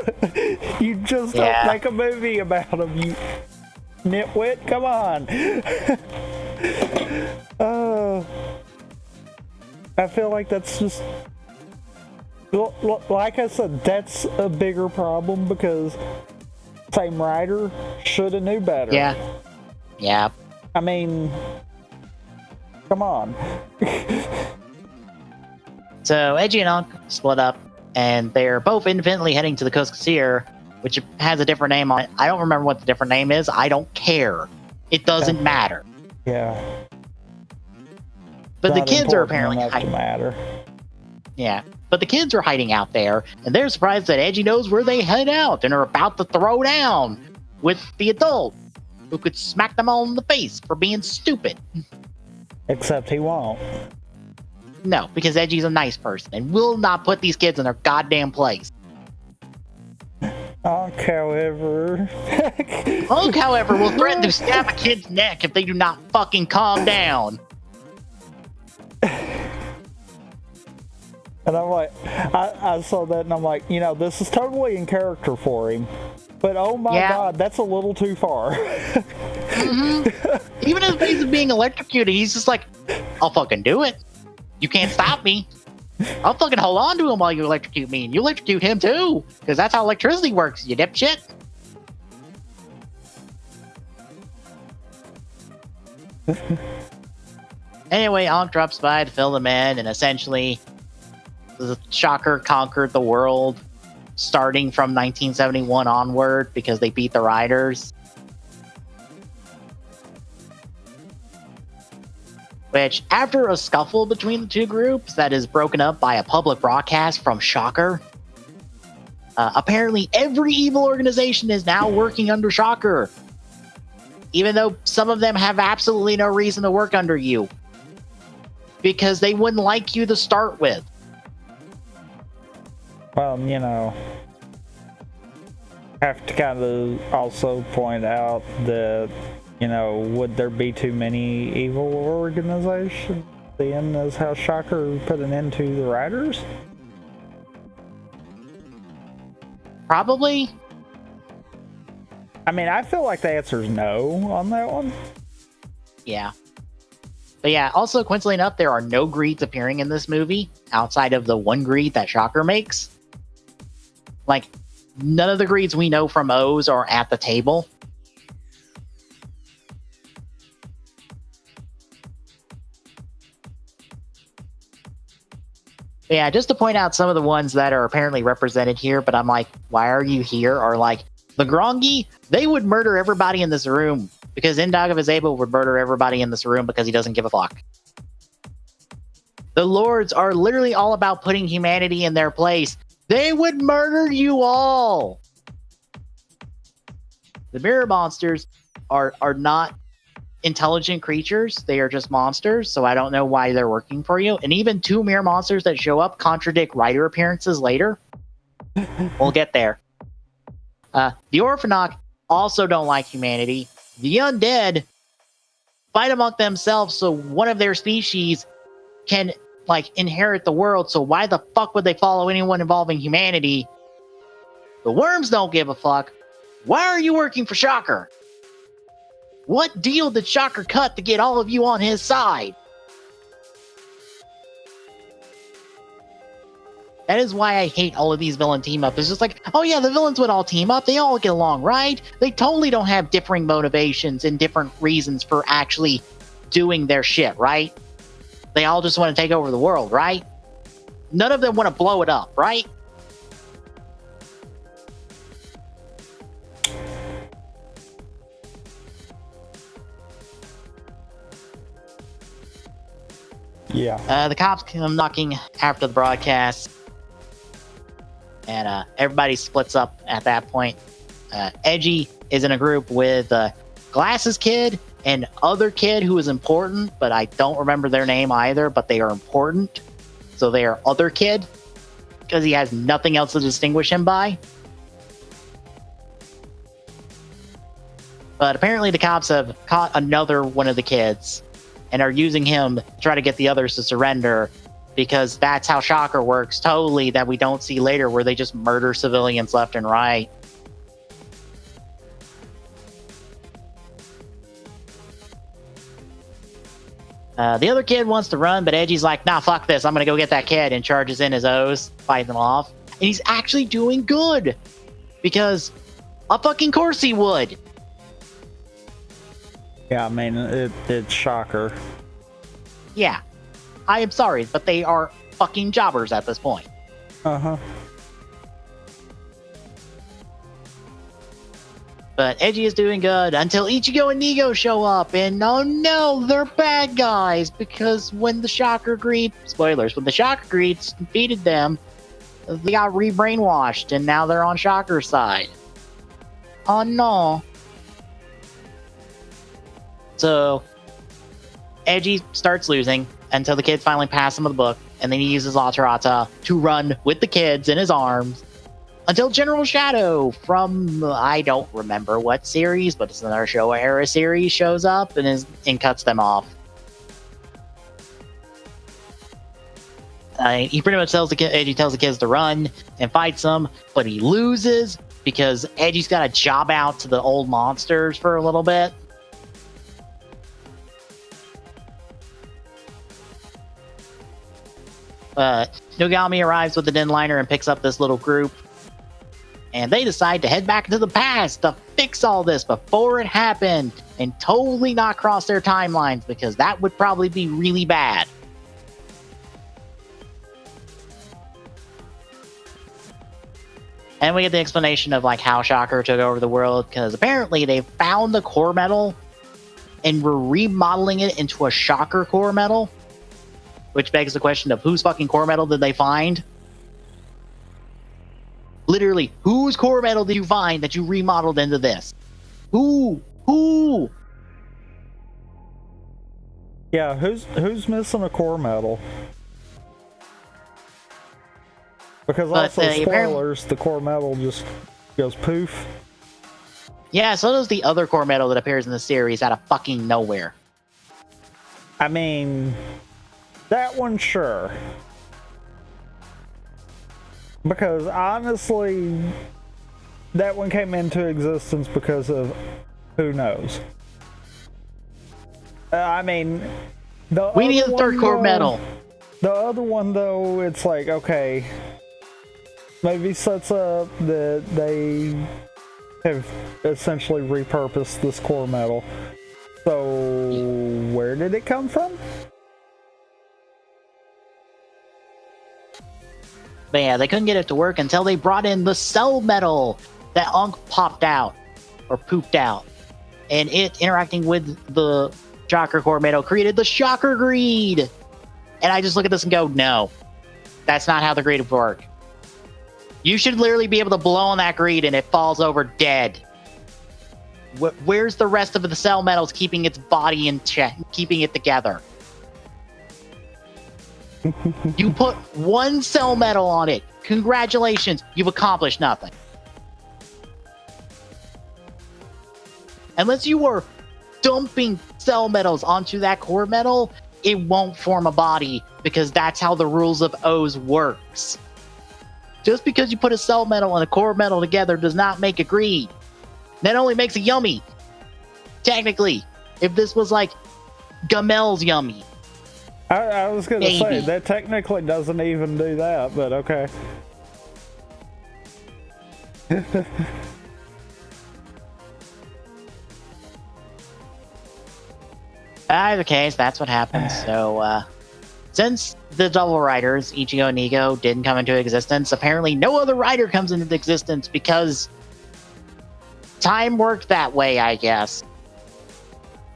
you just don't make a movie about him, you nitwit, come on. I feel like that's just, like I said, that's a bigger problem because same writer should have knew better. Yeah. I mean, come on. So Eiji and Ankh split up, and they're both independently heading to the Koskasier, which has a different name on it. I don't remember what the different name is. I don't care. It doesn't matter. Yeah. But the kids are apparently hiding. Matter. Yeah. But the kids are hiding out there, and they're surprised that Eiji knows where they head out and are about to throw down with the adult who could smack them all in the face for being stupid. Except he won't. No, because Eiji's a nice person and will not put these kids in their goddamn place. Ankh, however... Ankh, however, will threaten to stab a kid's neck if they do not fucking calm down. And I'm like, I saw that and I'm like, this is totally in character for him. But oh my god, that's a little too far. Mm-hmm. Even in the face of being electrocuted, he's just like, I'll fucking do it. You can't stop me. I'll fucking hold on to him while you electrocute me, and you electrocute him too, because that's how electricity works, you dipshit. Anyway, Ankh drops by to fill them in, and essentially, the Shocker conquered the world, starting from 1971 onward, because they beat the Riders. Which, after a scuffle between the two groups that is broken up by a public broadcast from Shocker, apparently every evil organization is now working under Shocker. Even though some of them have absolutely no reason to work under you. Because they wouldn't like you to start with. Well, have to kind of also point out that, would there be too many evil organizations? Then is how Shocker put an end to the Riders? Probably. I mean, I feel like the answer is no on that one. Yeah. But yeah, also, coincidentally enough, there are no greeds appearing in this movie outside of the one greed that Shocker makes. Like, none of the greeds we know from O's are at the table. But yeah, just to point out some of the ones that are apparently represented here, but I'm like, why are you here? Are like, the Grongi, they would murder everybody in this room because Indog of Azabo would murder everybody in this room because he doesn't give a fuck. The Lords are literally all about putting humanity in their place. They would murder you all. The Mirror Monsters are not intelligent creatures. They are just monsters, so I don't know why they're working for you. And even two Mirror Monsters that show up contradict Rider appearances later. We'll get there. The Orphanok also don't like humanity. The Undead fight among themselves so one of their species can, inherit the world. So why the fuck would they follow anyone involving humanity? The Worms don't give a fuck. Why are you working for Shocker? What deal did Shocker cut to get all of you on his side? That is why I hate all of these villain team-ups. It's just like, oh yeah, the villains would all team up. They all get along, right? They totally don't have differing motivations and different reasons for actually doing their shit, right? They all just want to take over the world, right? None of them want to blow it up, right? Yeah. The cops come knocking after the broadcast. And everybody splits up at that point. Edgy is in a group with Glasses Kid and other kid who is important, but I don't remember their name either, but they are important. So they are Other Kid, because he has nothing else to distinguish him by. But apparently the cops have caught another one of the kids and are using him to try to get the others to surrender, because that's how Shocker works, totally, that we don't see later, where they just murder civilians left and right. The other kid wants to run, but Edgy's like, nah, fuck this, I'm gonna go get that kid, and charges in his O's, fighting them off. And he's actually doing good, because of fucking course he would. Yeah, I mean, it's Shocker. Yeah. I am sorry, but they are fucking jobbers at this point. Uh-huh. But Edgy is doing good until Ichigo and Nigo show up, and oh no, they're bad guys, because when the Shocker Greed, spoilers, when the Shocker Greeds defeated them, they got re-brainwashed, and now they're on Shocker's side. Oh no. So, Edgy starts losing until the kids finally pass him the book, and then he uses Laterata to run with the kids in his arms until General Shadow from, I don't remember what series, but it's another Showa era series, shows up and cuts them off. He pretty much tells the kids to run and fight some, but he loses because Edgy's got to job out to the old monsters for a little bit. Nogami arrives with the Den liner and picks up this little group, and they decide to head back into the past to fix all this before it happened and totally not cross their timelines, because that would probably be really bad. And we get the explanation of like how Shocker took over the world, because apparently they found the core metal and were remodeling it into a Shocker core metal, which begs the question of whose fucking core metal did they find? Literally, whose core metal did you find that you remodeled into this? Who? Yeah, who's missing a core metal? Because also, spoilers, the core metal just goes poof. Yeah, so does the other core metal that appears in the series out of fucking nowhere. I mean, that one, sure. Because honestly, that one came into existence because of who knows. I mean, we need the third core metal. The other one, though, it's like, okay, maybe sets up that they have essentially repurposed this core metal. So, where did it come from? But yeah, they couldn't get it to work until they brought in the cell metal that Unk popped out, or pooped out. And it, interacting with the Shocker core metal, created the Shocker Greed! And I just look at this and go, no, that's not how the greed would work. You should literally be able to blow on that greed and it falls over dead. Where's the rest of the cell metals keeping its body in check, keeping it together? You put one cell metal on it. Congratulations, you've accomplished nothing. Unless you are dumping cell metals onto that core metal, it won't form a body, because that's how the rules of O's works. Just because you put a cell metal and a core metal together does not make a greed. That only makes it yummy. Technically, if this was like Gamel's yummy. I was going to say, that technically doesn't even do that, but okay. Either case, that's what happens. So, since the double riders, Ichigo and Nigo, didn't come into existence, apparently no other rider comes into existence because time worked that way, I guess.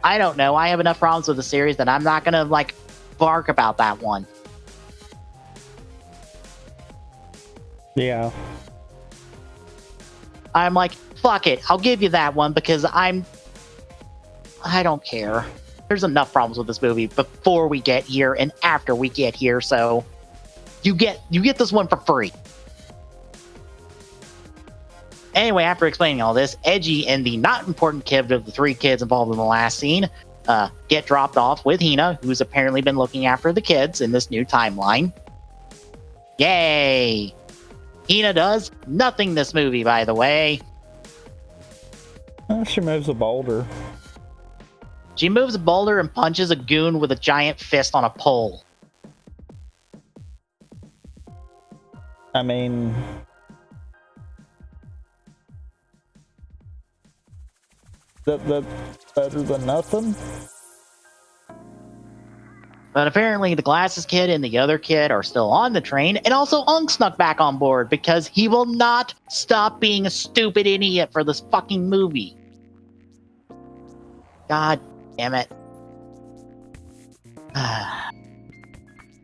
I don't know. I have enough problems with the series that I'm not going to, like, bark about that one. Yeah. I'm like, fuck it. I'll give you that one because I don't care. There's enough problems with this movie before we get here and after we get here, so you get this one for free. Anyway, after explaining all this, Edgy and the not important kid of the three kids involved in the last scene get dropped off with Hina, who's apparently been looking after the kids in this new timeline. Yay! Hina does nothing this movie, by the way. She moves a boulder. She moves a boulder and punches a goon with a giant fist on a pole. I mean, that's better than nothing. But apparently the glasses kid and the other kid are still on the train, and also Unk snuck back on board because he will not stop being a stupid idiot for this fucking movie. God damn it.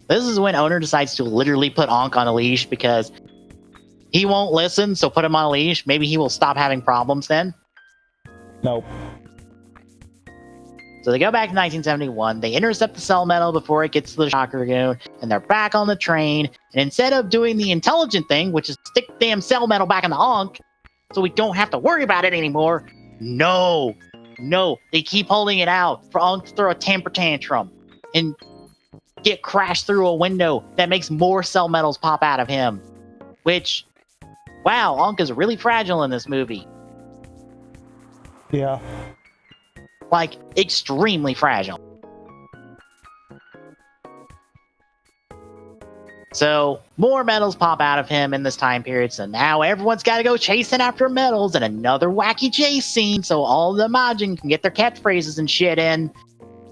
This is when Owner decides to literally put Unk on a leash because he won't listen, so put him on a leash. Maybe he will stop having problems then. Nope. So they go back to 1971, they intercept the cell metal before it gets to the Shocker Goon, and they're back on the train, and instead of doing the intelligent thing, which is stick damn cell metal back in the Unk, so we don't have to worry about it anymore, no, they keep holding it out for Unk to throw a temper tantrum. And get crashed through a window that makes more cell metals pop out of him. Which, wow, Ankh is really fragile in this movie. Yeah. Like, extremely fragile. So, more metals pop out of him in this time period, so now everyone's got to go chasing after metals and another wacky chase scene so all the Majin can get their catchphrases and shit in,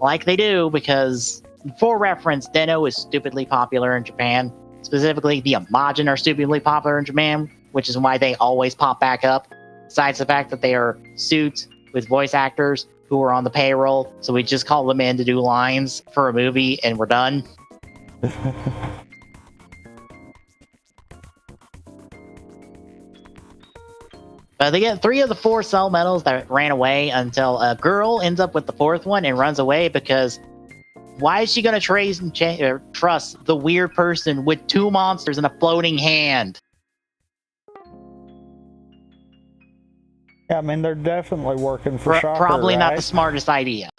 like they do, because, for reference, Den-O is stupidly popular in Japan. Specifically, the Majin are stupidly popular in Japan, which is why they always pop back up, besides the fact that they are suits with voice actors who are on the payroll, so we just call them in to do lines for a movie and we're done. They get 3 of the 4 cell metals that ran away until a girl ends up with the 4th one and runs away because why is she going to trust the weird person with 2 monsters and a floating hand? Yeah, I mean, they're definitely working for Shocker, probably right? not the smartest idea.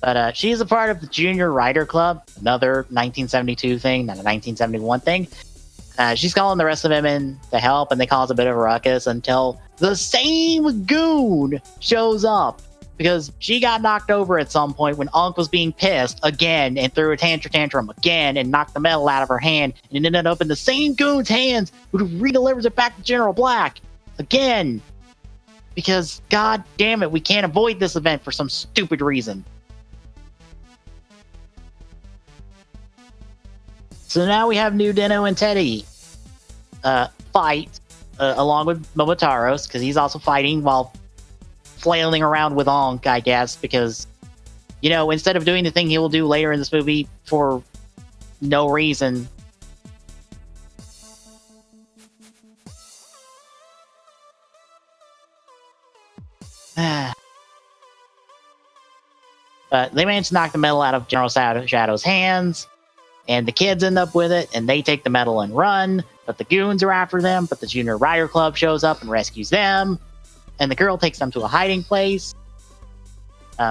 But she's a part of the Junior Rider Club, another 1972 thing, not a 1971 thing. She's calling the rest of them in to help, and they cause a bit of a ruckus until the same goon shows up. Because she got knocked over at some point when Ankh was being pissed again and threw a tantrum again and knocked the metal out of her hand, and it ended up in the same goon's hands who re-delivers it back to General Black again. Because, god damn it, we can't avoid this event for some stupid reason. So now we have New Den-O and Teddy fight along with Momotaros, because he's also fighting while flailing around with Ankh, I guess, because, you know, instead of doing the thing he will do later in this movie for no reason. But they manage to knock the metal out of General Shadow's hands, and the kids end up with it, and they take the metal and run, but the goons are after them, but the Junior Rider Club shows up and rescues them, and the girl takes them to a hiding place.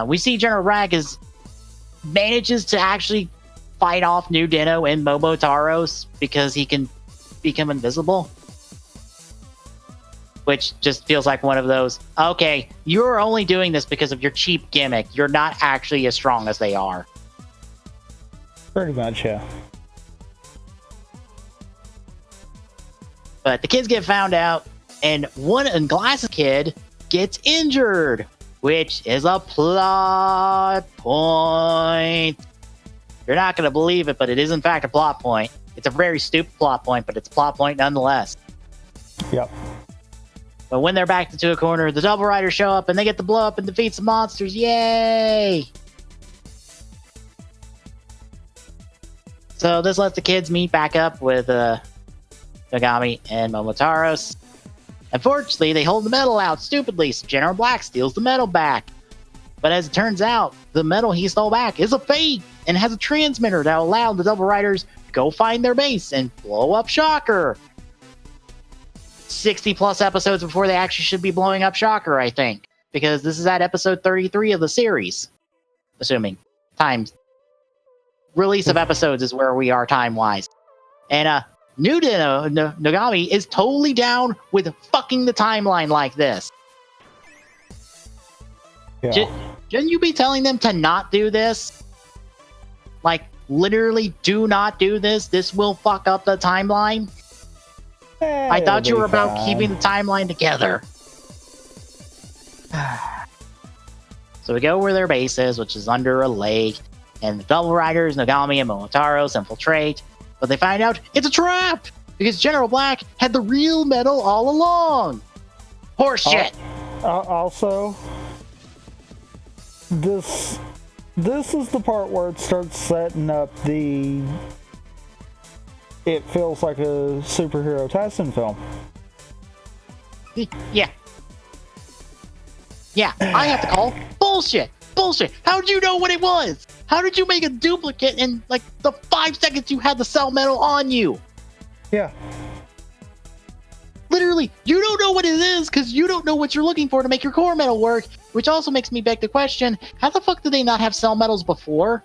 We see General Rag manages to actually fight off New Den-O and Momotaros because he can become invisible. Which just feels like one of those, okay, you're only doing this because of your cheap gimmick. You're not actually as strong as they are. Pretty much, yeah. But the kids get found out, and one Glasses kid gets injured, which is a plot point. You're not going to believe it, but it is in fact a plot point. It's a very stupid plot point, but it's a plot point nonetheless. Yep. But when they're backed into a corner, the Double Riders show up, and they get to blow up and defeat some monsters. Yay! So this lets the kids meet back up with Nogami and Momotaros. Unfortunately, they hold the metal out stupidly, so General Black steals the metal back. But as it turns out, the metal he stole back is a fake and has a transmitter that will allow the Double Riders to go find their base and blow up Shocker. 60 plus episodes before they actually should be blowing up Shocker, I think. Because this is at episode 33 of the series. Assuming. Release of episodes is where we are time-wise. And New Den-O, Nogami, is totally down with fucking the timeline like this. Yeah. Shouldn't you be telling them to not do this? Like, literally, do not do this. This will fuck up the timeline. I thought you were about keeping the timeline together. So we go where their base is, which is under a lake, and the Double Riders, Nogami, and Momotaros infiltrate, but they find out it's a trap! Because General Black had the real metal all along! Horseshit! Also, this is the part where it starts setting up the... It feels like a superhero Tyson film. Yeah. Yeah, I have to call bullshit! Bullshit! How did you know what it was? How did you make a duplicate in, like, the 5 seconds you had the cell metal on you? Yeah. literally, you don't know what it is because you don't know what you're looking for to make your core metal work, which also makes me beg the question, how the fuck did they not have cell metals before?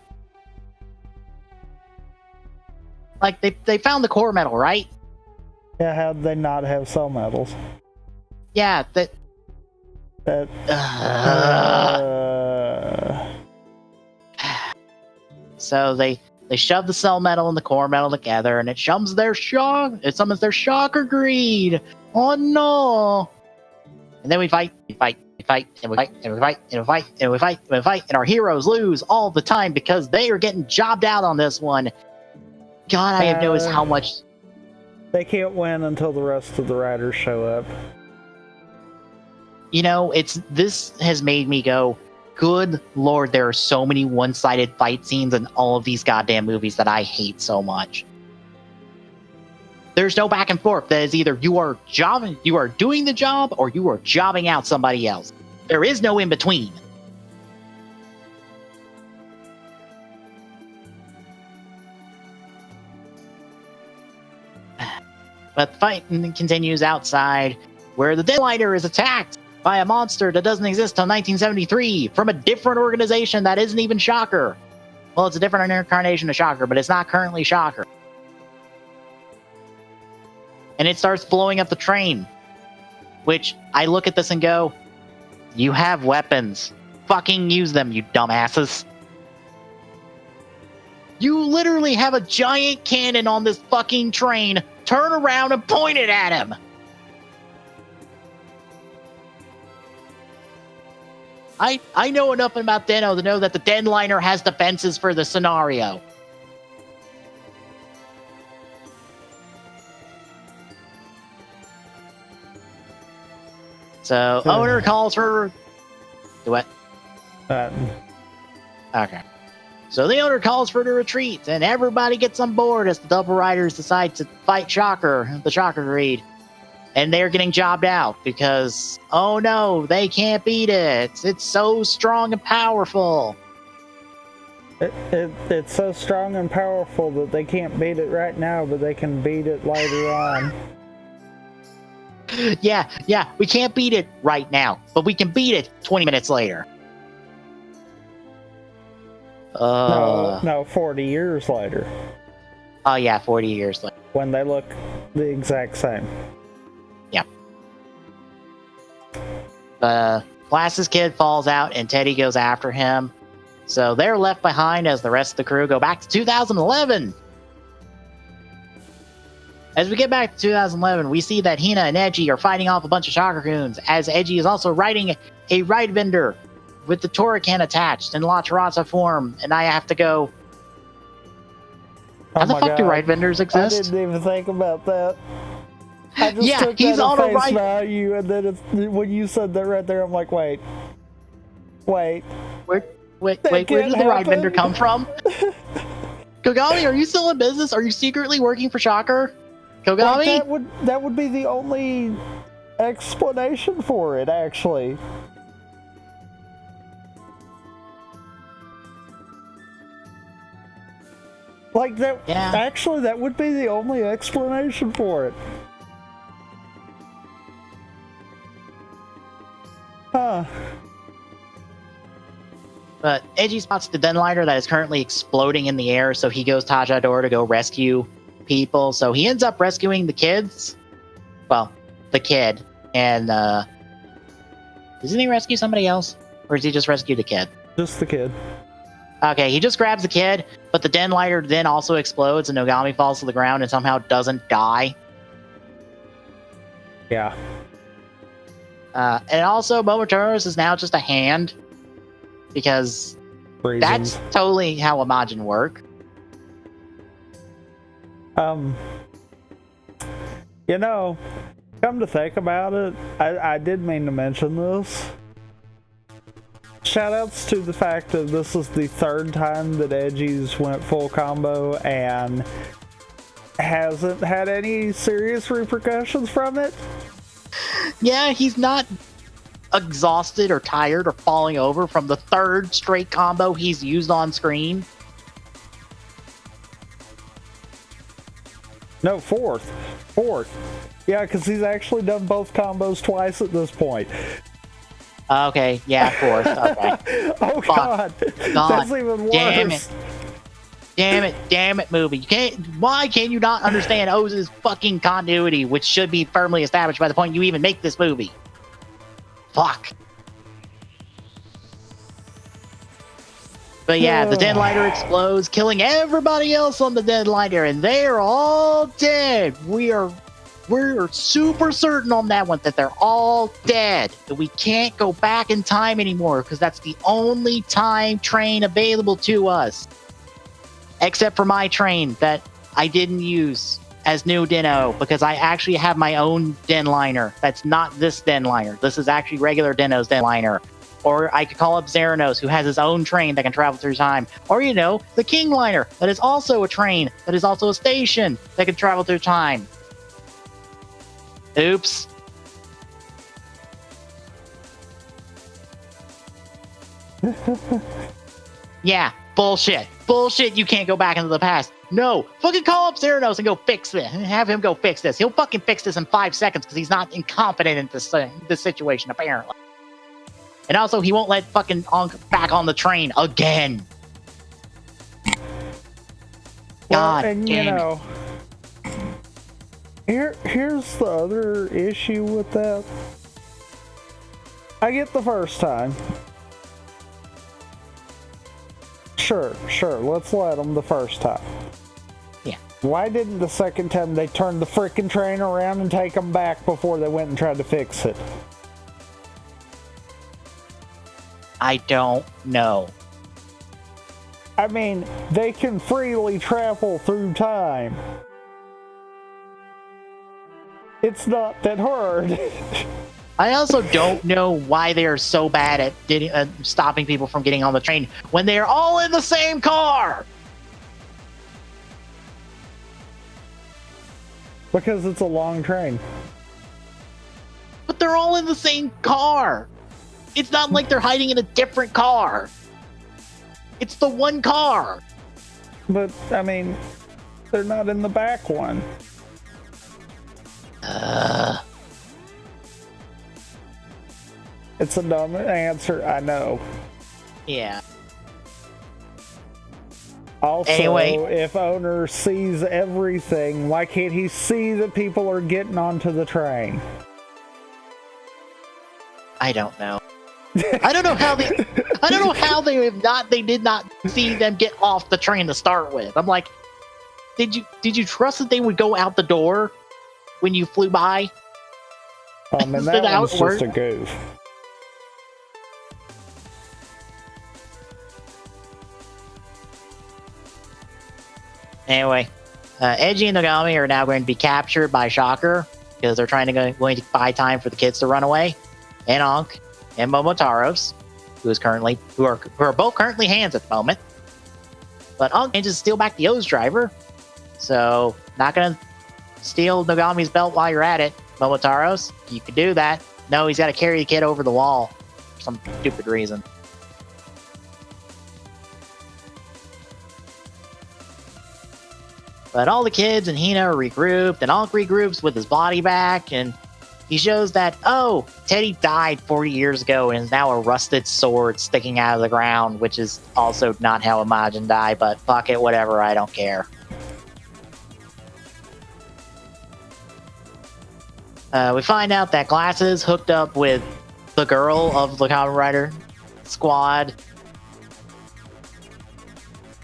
Like, they found the core metal, right? Yeah, how did they not have cell metals? Yeah, So they shove the cell metal and the core metal together, and it summons their shocker greed. Oh no! And then we fight, and we fight, and we fight, and we fight, and we fight, and we fight, and we fight, and our heroes lose all the time because they are getting jobbed out on this one. God, I have noticed how much they can't win until the rest of the riders show up. You know, this has made me go, good lord, there are so many one-sided fight scenes in all of these goddamn movies that I hate so much. There's no back and forth. That is either you are doing the job, or you are jobbing out somebody else. There is no in between. But the fight continues outside, where the Deadliner is attacked by a monster that doesn't exist till 1973 from a different organization that isn't even Shocker. Well, it's a different incarnation of Shocker, but it's not currently Shocker. And it starts blowing up the train, which I look at this and go, you have weapons. Fucking use them, you dumbasses. You literally have a giant cannon on this fucking train. Turn around and point it at him. I know enough about Den-O to know that the Deadliner has defenses for the scenario. So, owner calls for... What? Okay. So the owner calls for the retreat, and everybody gets on board as the Double Riders decide to fight Shocker, the Shocker Greed. And they're getting jobbed out because, oh no, they can't beat it. It's so strong and powerful. It's so strong and powerful that they can't beat it right now, but they can beat it later on. Yeah, we can't beat it right now, but we can beat it 20 minutes later. No, 40 years later. Oh yeah, 40 years later. When they look the exact same. Glasses Kid falls out and Teddy goes after him. So they're left behind as the rest of the crew go back to 2011. As we get back to 2011, we see that Hina and Edgy are fighting off a bunch of Shocker Goons, as Edgy is also riding a ride vendor with the Torrican attached in La Terraza form, and I have to go, how the fuck do ride vendors exist? I didn't even think about that. I just took he's that on a face ride value, and then when you said that right there, I'm like, wait. Where does the ride vendor come from? Kogami, are you still in business? Are you secretly working for Shocker? Kogami? Like that would be the only explanation for it, actually. Like that. Yeah. Actually, that would be the only explanation for it. Huh. But Edgy spots the Deadliner that is currently exploding in the air, so he goes Tajador to go rescue people. So he ends up rescuing the kids. Well, the kid. And, doesn't he rescue somebody else? Or does he just rescue the kid? Just the kid. Okay, he just grabs the kid, but the Deadliner then also explodes and Nogami falls to the ground and somehow doesn't die. Yeah. And also, Momotaro's is now just a hand, because that's totally how Imagine work. You know, come to think about it, I did mean to mention this. Shoutouts to the fact that this is the third time that Edgy's went full combo and hasn't had any serious repercussions from it. Yeah, he's not exhausted or tired or falling over from the third straight combo he's used on screen. No, fourth. Yeah, because he's actually done both combos twice at this point. Okay, yeah, fourth. Okay. Oh God, that's even worse. Damn it, movie. Why can you not understand Oz's fucking continuity, which should be firmly established by the point you even make this movie? Fuck. But yeah, the deadliner explodes, killing everybody else on the deadliner, and they're all dead. We're super certain on that one that they're all dead. That we can't go back in time anymore because that's the only time train available to us. Except for my train that I didn't use as new Dino because I actually have my own denliner. That's not this denliner. This is actually regular Dino's denliner. Or I could call up Xeranos, who has his own train that can travel through time. Or, the King Liner, that is also a train, that is also a station that can travel through time. Oops. Yeah, bullshit. Bullshit, you can't go back into the past. No, fucking call up Xeranos and go fix this. Have him go fix this. He'll fucking fix this in 5 seconds because he's not incompetent in this situation, apparently. And also, he won't let fucking Ankh back on the train again. God damn it. Here's the other issue with that. I get the first time. Sure, let's let them the first time. Yeah. Why didn't the second time they turn the frickin' train around and take them back before they went and tried to fix it? I don't know. I mean, they can freely travel through time. It's not that hard. I also don't know why they're so bad at stopping people from getting on the train when they're all in the same car. Because it's a long train. But they're all in the same car. It's not like they're hiding in a different car. It's the one car. But, I mean, they're not in the back one. It's a dumb answer, I know. Yeah. Also, anyway, if owner sees everything, why can't he see that people are getting onto the train? I don't know. I don't know how they did not see them get off the train to start with. I'm like, did you trust that they would go out the door when you flew by? And that one's just a goof. Anyway, Edgy and Nogami are now going to be captured by Shocker because they're going to buy time for the kids to run away, and Ankh and Momotaros, who are both currently hands at the moment. But Ankh manages to steal back the O's driver, so not going to steal Nogami's belt while you're at it. Momotaros, you can do that. No, he's got to carry the kid over the wall for some stupid reason. But all the kids and Hina are regrouped, and Ankh regroups with his body back, and he shows that, oh, Teddy died 40 years ago and is now a rusted sword sticking out of the ground, which is also not how Imagine died, but fuck it, whatever, I don't care. We find out that Glasses hooked up with the girl of the Kamen Rider squad,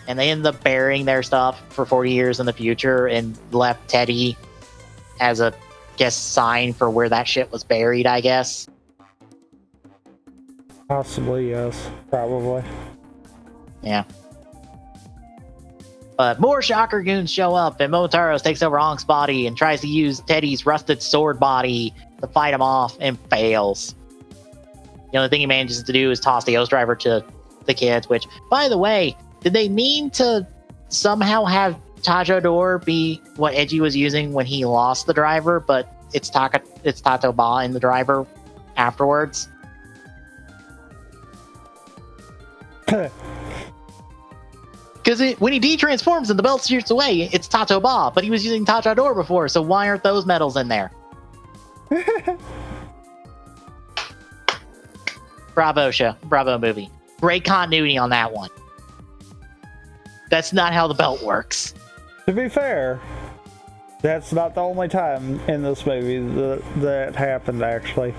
and they ended up burying their stuff for 40 years in the future and left Teddy as a sign for where that shit was buried, I guess. Possibly, yes. Probably. Yeah. But more Shocker goons show up, and Momotaros takes over Ankh's body and tries to use Teddy's rusted sword body to fight him off and fails. The only thing he manages to do is toss the O's driver to the kids, which, by the way, did they mean to somehow have Tajodor be what Edgy was using when he lost the driver, but it's Tato Ba in the driver afterwards? Because when he de-transforms and the belt shoots away, it's Tato Ba, but he was using Tachador before, so why aren't those medals in there? Bravo show. Bravo movie. Great continuity on that one. That's not how the belt works. To be fair, that's not the only time in this movie that happened, actually.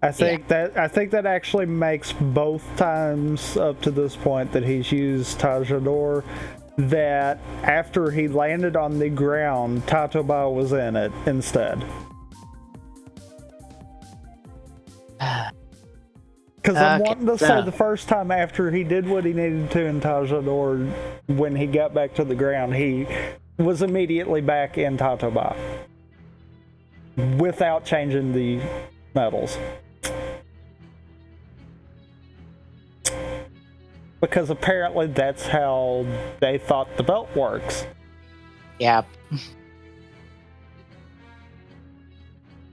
I think that actually makes both times up to this point that he's used Tajador, that after he landed on the ground, Tatoba was in it instead. Because I'm wanting to say the first time after he did what he needed to in Tajador, when he got back to the ground, he was immediately back in Tatoba without changing the medals. Because apparently that's how they thought the belt works. Yeah.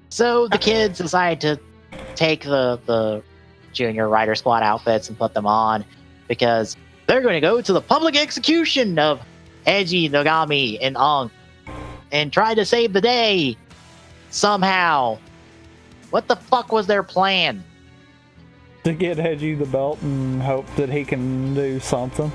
So the kids decide to take the junior rider squad outfits and put them on because they're going to go to the public execution of Eiji, Nogami, and Ong and try to save the day somehow. What the fuck was their plan? To get Eiji the belt and hope that he can do something.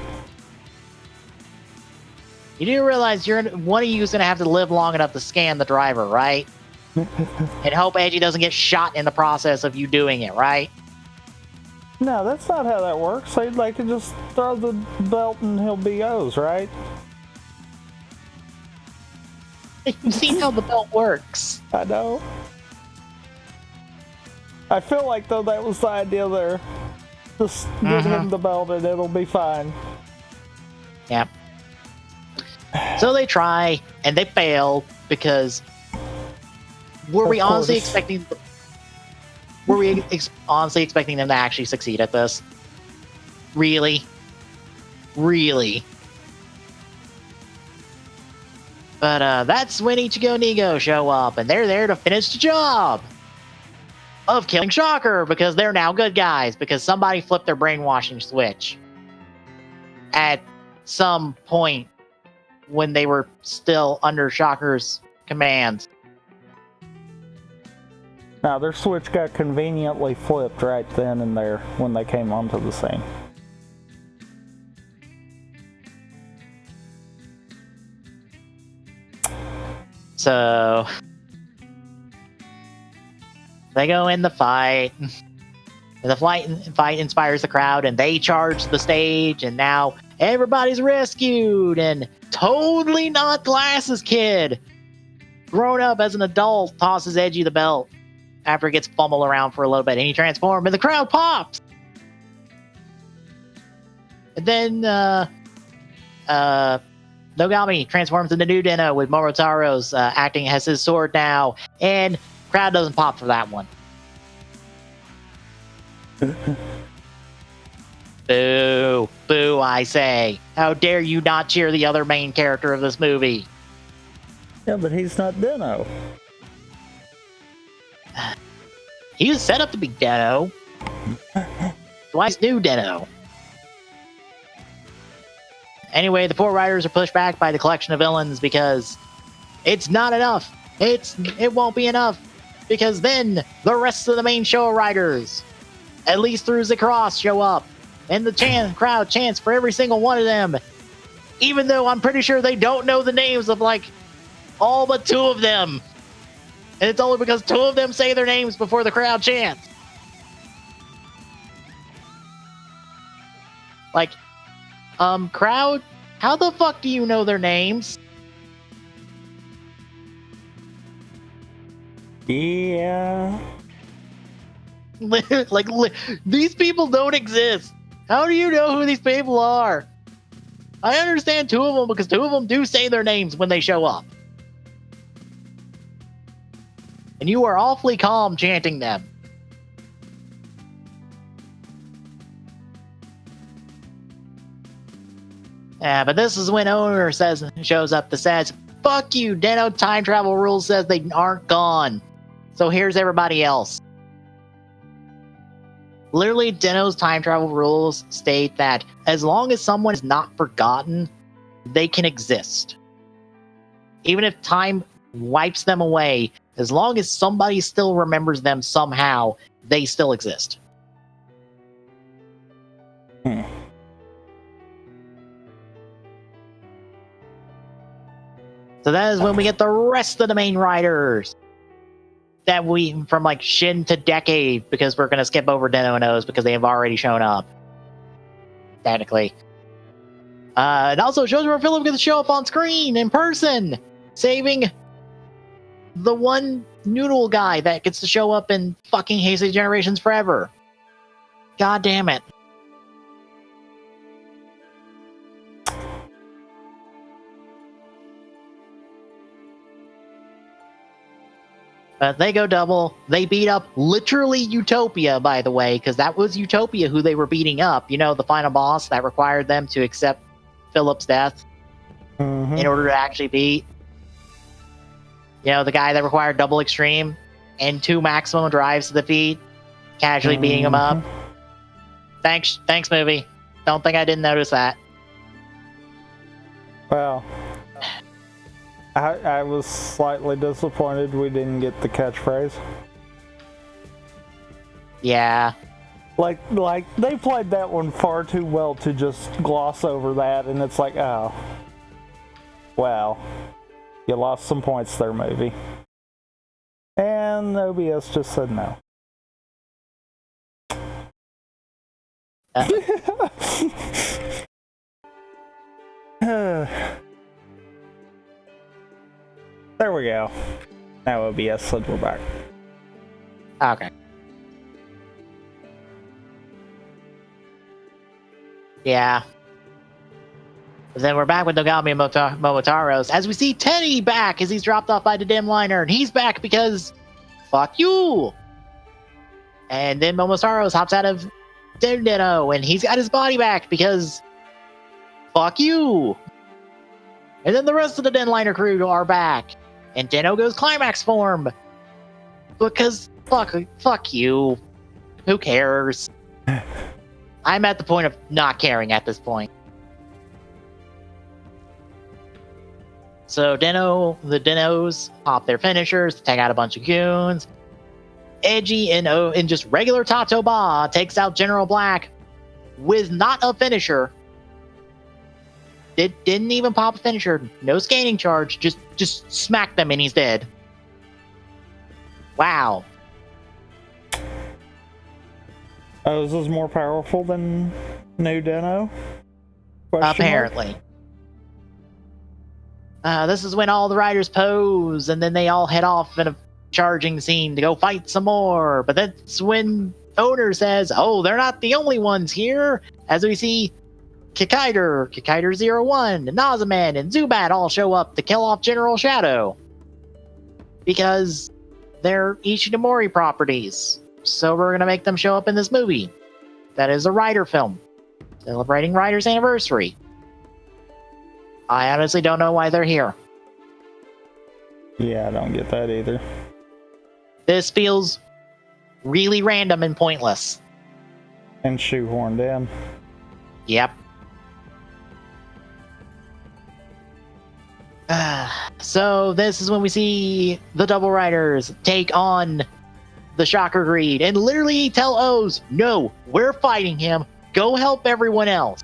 You do realize one of you is going to have to live long enough to scan the driver, right? And hope Eiji doesn't get shot in the process of you doing it, right? No, that's not how that works. They'd like to just throw the belt and he'll be O's, right? You've seen how the belt works. I know. I feel like, though, that was the idea there. Just give him the belt and it'll be fine. Yeah. So they try, and they fail, because were we honestly expecting them to actually succeed at this? Really? Really? But that's when Ichigo and Nigo show up, and they're there to finish the job of killing Shocker, because they're now good guys, because somebody flipped their brainwashing switch at some point when they were still under Shocker's command. Now, their switch got conveniently flipped right then and there when they came onto the scene. So they go in the fight. The fight inspires the crowd, and they charge the stage, and now everybody's rescued, and totally not Glasses Kid, grown up as an adult, tosses Eiji the belt after it gets fumbled around for a little bit, and he transforms, and the crowd pops. And then Nogami transforms into New Den-O with Momotaro's acting as his sword now, and crowd doesn't pop for that one. Boo. Boo, I say. How dare you not cheer the other main character of this movie? Yeah, but he's not Den-O. He was set up to be Den-O. Twice new Den-O. Anyway, the four riders are pushed back by the collection of villains because it's not enough. It won't be enough. Because then the rest of the main show riders, at least through Zikros, show up. And the crowd chants for every single one of them. Even though I'm pretty sure they don't know the names of, like, all but two of them. And it's only because two of them say their names before the crowd chants. Like, crowd, how the fuck do you know their names? Yeah. Like, these people don't exist. How do you know who these people are? I understand two of them because two of them do say their names when they show up. And you are awfully calm chanting them. Yeah, but this is when Owner shows up that says, "Fuck you, Den-O time travel rules says they aren't gone. So here's everybody else." Literally, Deno's time travel rules state that as long as someone is not forgotten, they can exist. Even if time wipes them away, as long as somebody still remembers them somehow, they still exist. So that is when we get the rest of the main writers. That we, from like Shin to Decade, because we're going to skip over Deno and O's because they have already shown up. Technically. It also shows where Philip gets to show up on screen in person, saving the one noodle guy that gets to show up in fucking Heisei Generations Forever. God damn it. They go double. They beat up literally Utopia, by the way, because that was Utopia who they were beating up. You know, the final boss that required them to accept Philip's death in order to actually beat. You know, the guy that required double extreme and 2 maximum drives to defeat, casually beating him up. Thanks, movie. Don't think I didn't notice that. Well, I was slightly disappointed we didn't get the catchphrase. Yeah. Like they played that one far too well to just gloss over that, and it's like, oh, well, you lost some points there, movie. And OBS just said no. There we go. Now OBS said we're back. Okay. Yeah. But then we're back with Nogami and Momotaro's as we see Tenny back as he's dropped off by the dim liner, and he's back because fuck you. And then Momotaro's hops out of Deno and he's got his body back because fuck you. And then the rest of the Den Liner crew are back. And Deno goes climax form. Because fuck you. Who cares? I'm at the point of not caring at this point. So the Denos pop their finishers, take out a bunch of goons. Edgy and just regular Tato Ba takes out General Black with not a finisher. Didn't even pop a finisher. No scanning charge. Just smack them and he's dead. Wow. Oh, is this more powerful than New Deno? Apparently. This is when all the riders pose and then they all head off in a charging scene to go fight some more. But that's when Owner says, oh, they're not the only ones here. As we see Kikaider 01, Nazaman, and Zubat all show up to kill off General Shadow. Because they're Ishinomori properties. So we're going to make them show up in this movie. That is a Rider film. Celebrating Rider's anniversary. I honestly don't know why they're here. Yeah, I don't get that either. This feels really random and pointless. And shoehorned in. Yep. So this is when we see the Double Riders take on the Shocker Greed and literally tell O's, no, we're fighting him. Go help everyone else.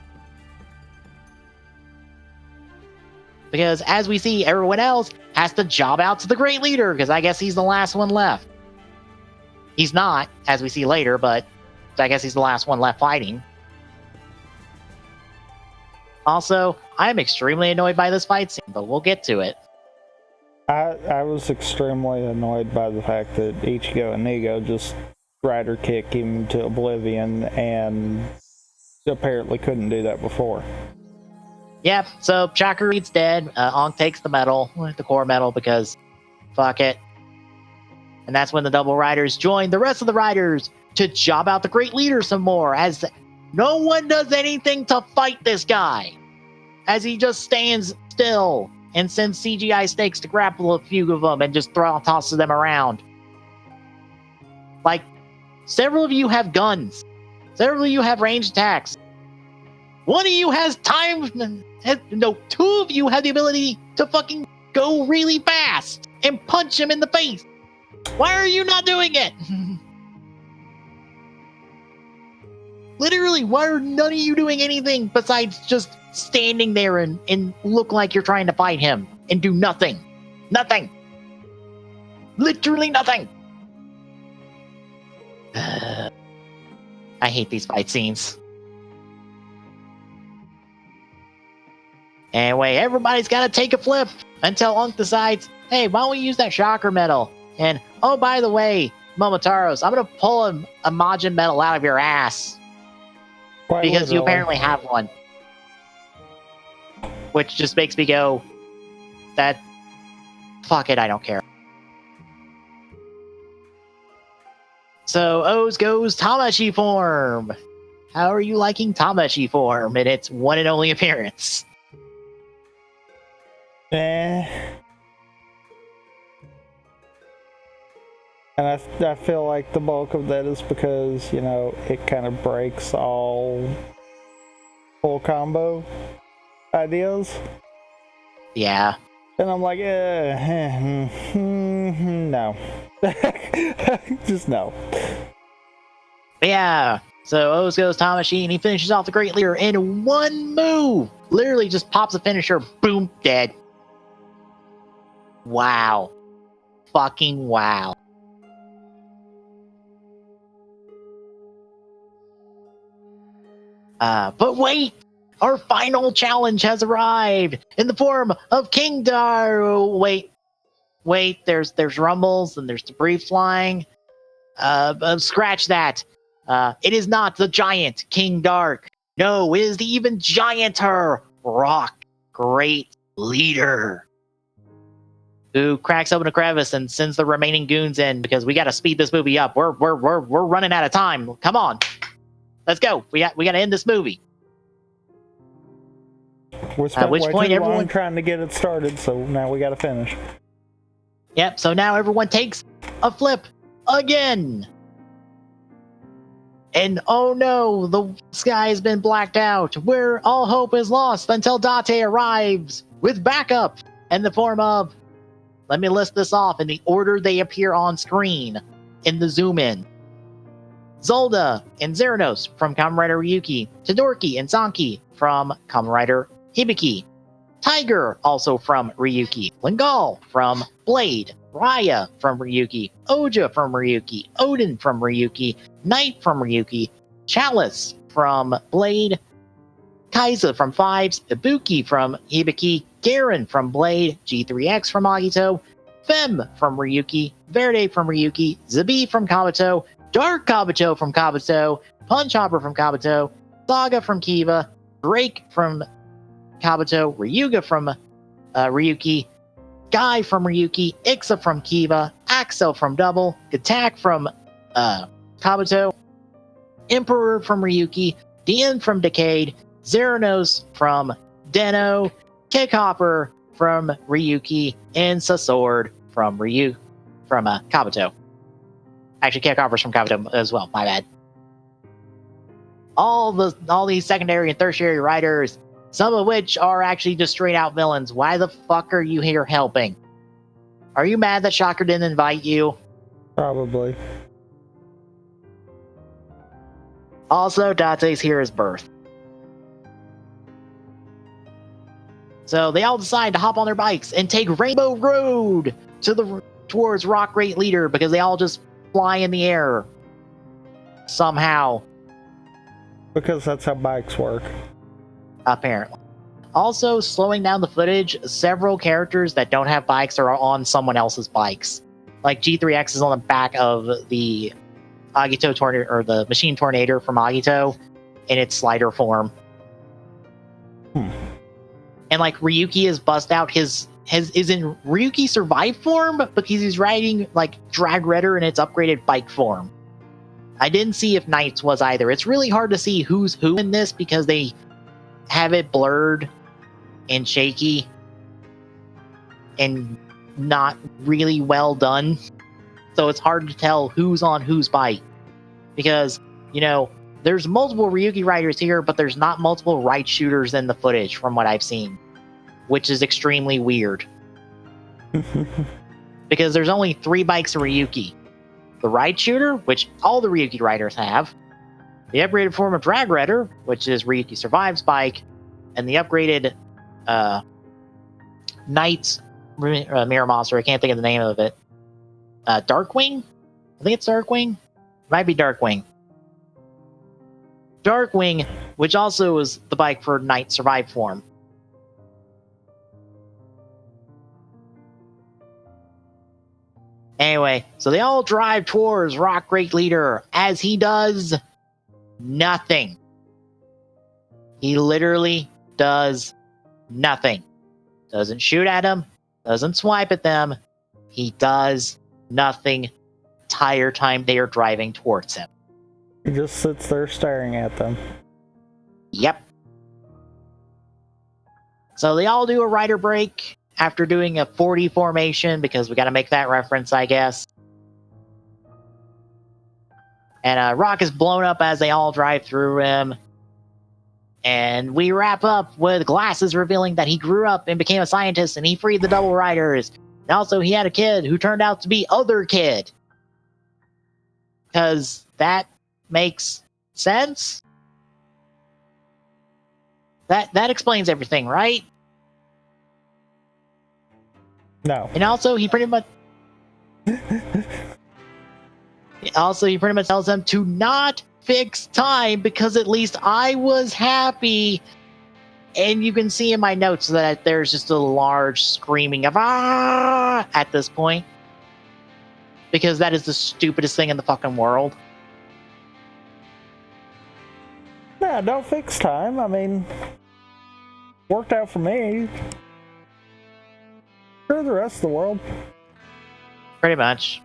Because as we see, everyone else has to job out to the Great Leader because I guess he's the last one left. He's not, as we see later, but I guess he's the last one left fighting. Also, I'm extremely annoyed by this fight scene, but we'll get to it. I was extremely annoyed by the fact that Ichigo and Nigo just rider kick him to oblivion and apparently couldn't do that before. Yep, so Shocker Greed's dead. Ankh takes the medal, the core medal, because fuck it. And that's when the Double Riders join the rest of the riders to job out the Great Leader some more, as no one does anything to fight this guy, as he just stands still and sends CGI snakes to grapple a few of them and just tosses them around. Like, several of you have guns. Several of you have ranged attacks. One of you has time. No, two of you have the ability to fucking go really fast and punch him in the face. Why are you not doing it? Literally, why are none of you doing anything besides just standing there and look like you're trying to fight him and do nothing? Nothing. Literally nothing. I hate these fight scenes. Anyway, everybody's got to take a flip until Unk decides, hey, why don't we use that shocker metal? And, oh, by the way, Momotaros, I'm going to pull a Majin metal out of your ass. Quite because literally. You apparently have one. Which just makes me go, fuck it, I don't care. So, O's goes Tamashi form. How are you liking Tamashi form in its one and only appearance? And I feel like the bulk of that is because, you know, it kind of breaks all full combo ideas. Yeah. And I'm like, no. Just no. Yeah. So O's goes Tamashi, and he finishes off the Great Leader in one move. Literally just pops a finisher, boom, dead. Wow. Fucking wow. But wait! Our final challenge has arrived in the form of King Daru. Wait, there's rumbles and there's debris flying. Scratch that. It is not the giant King Dark. No, it is the even gianter Rock Great Leader, who cracks open a crevice and sends the remaining goons in because we got to speed this movie up. We're running out of time. Come on, let's go. We got to end this movie. We spent which way point too everyone long trying to get it started, so now we got to finish. Yep. So now everyone takes a flip again. And oh no, the sky has been blacked out, where all hope is lost until Date arrives with backup in the form of, let me list this off in the order they appear on screen in the zoom in. Zolda and Zeranos from Kamen Rider Ryuki, Todoroki and Zanki from Kamen Rider Hibiki, Tiger also from Ryuki, Lingal from Blade, Raya from Ryuki, Oja from Ryuki, Odin from Ryuki, Knight from Ryuki, Chalice from Blade, Kaiza from Fives, Ibuki from Hibiki, Garen from Blade, G3X from Agito, Fem from Ryuki, Verde from Ryuki, Zabi from Kabuto, Dark Kabuto from Kabuto, Punch Hopper from Kabuto, Saga from Kiva, Drake from Kabuto, Ryuga from Ryuki, Guy from Ryuki, Ixa from Kiva, Axel from Double, Attack from Kabuto, Emperor from Ryuki, Dien from Decade, Zeranos from Deno, Kickhopper from Ryuki, and Sasord from Kabuto. Actually, Kickhopper's from Kabuto as well, my bad. All these secondary and tertiary writers, some of which are actually just straight out villains. Why the fuck are you here helping? Are you mad that Shocker didn't invite you? Probably. Also, Date's here as birth. So they all decide to hop on their bikes and take Rainbow Road towards Rock Great Leader because they all just fly in the air. Somehow. Because that's how bikes work. Apparently. Also, slowing down the footage, several characters that don't have bikes are on someone else's bikes. Like G3X is on the back of the Agito Tornado, or the Machine Tornado from Agito in its slider form. And like Ryuki is bust out is in Ryuki Survive form because he's riding like Drag Redder in its upgraded bike form. I didn't see if Knights was either. It's really hard to see who's who in this because they have it blurred and shaky and not really well done. So it's hard to tell who's on whose bike. Because, you know, there's multiple Ryuki riders here, but there's not multiple right shooters in the footage from what I've seen, which is extremely weird. Because there's only 3 bikes of Ryuki. The right shooter, which all the Ryuki riders have, the upgraded form of Drag Rider, which is Ryuki Survive's bike, and the upgraded Knight's Mirror Monster. I can't think of the name of it. Darkwing? I think it's Darkwing. Might be Darkwing. Darkwing, which also is the bike for Knight Survive form. Anyway, so they all drive towards Rock Great Leader as he does nothing. He literally does nothing. Doesn't shoot at them, doesn't swipe at them. He does nothing entire time they are driving towards him. He just sits there staring at them. Yep. So they all do a rider break after doing a 40 formation, because we got to make that reference, I guess. And Rock is blown up as they all drive through him. And we wrap up with Glasses revealing that he grew up and became a scientist, and he freed the Double Riders. And also he had a kid who turned out to be Other Kid. Because that makes sense. That explains everything, right? No. And also he pretty much tells them to not fix time, because at least I was happy. And you can see in my notes that there's just a large screaming of "ah" at this point, because that is the stupidest thing in the fucking world. Yeah, don't fix time. I mean, worked out for me. For the rest of the world. Pretty much.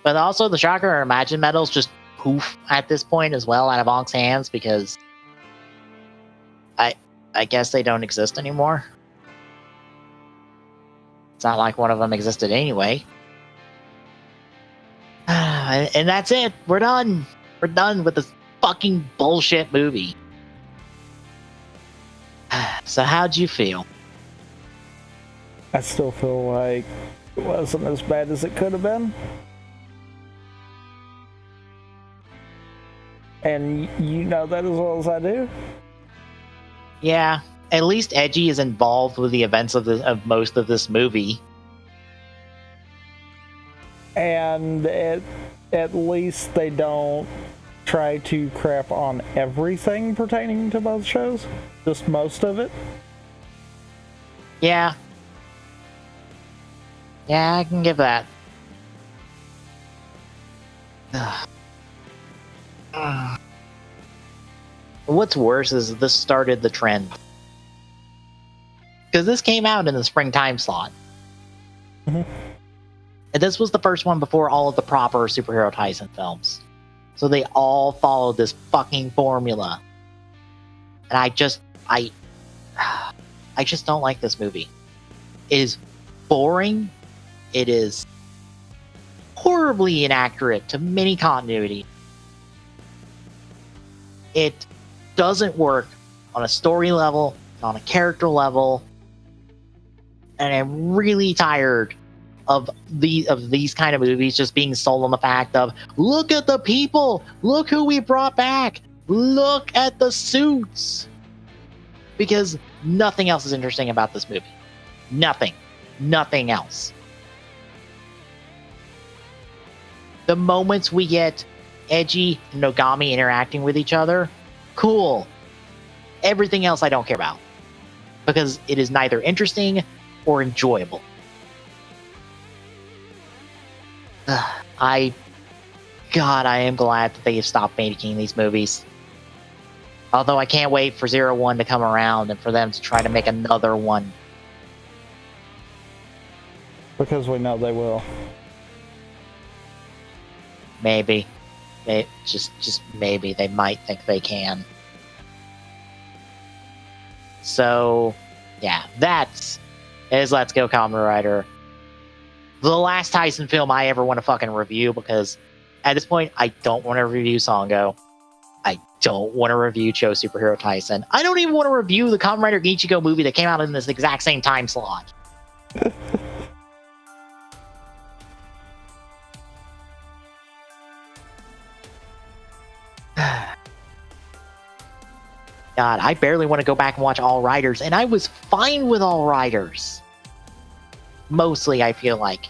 But also the Shocker and Imagine medals just poof at this point as well out of Onk's hands, because I guess they don't exist anymore. It's not like one of them existed anyway. And that's it. We're done. We're done with this fucking bullshit movie. So how'd you feel? I still feel like it wasn't as bad as it could have been. And you know that as well as I do. Yeah, at least Edgy is involved with the events of most of this movie. And at least they don't try to crap on everything pertaining to both shows. Just most of it. Yeah. Yeah, I can give that. What's worse is this started the trend. Because this came out in the spring time slot. Mm-hmm. And this was the first one before all of the proper superhero Tyson films. So they all followed this fucking formula. And I just don't like this movie. It is boring. It is horribly inaccurate to many continuity. It doesn't work on a story level, on a character level, and I'm really tired of these kind of movies just being sold on the fact of, look at the people, look who we brought back, look at the suits, because nothing else is interesting about this movie. Nothing else. The moments we get Edgy and Nogami interacting with each other, cool. Everything else I don't care about, because it is neither interesting or enjoyable. I am glad that they have stopped making these movies. Although I can't wait for 01 to come around and for them to try to make another one. Because we know they will. Maybe. Just maybe they might think they can. So, yeah, that is Let's Go Kamen Rider. The last Tyson film I ever want to fucking review, because at this point, I don't want to review Songo. I don't want to review Cho Superhero Tyson. I don't even want to review the Kamen Rider Ichigo movie that came out in this exact same time slot. God, I barely want to go back and watch All Riders, and I was fine with All Riders. Mostly, I feel like.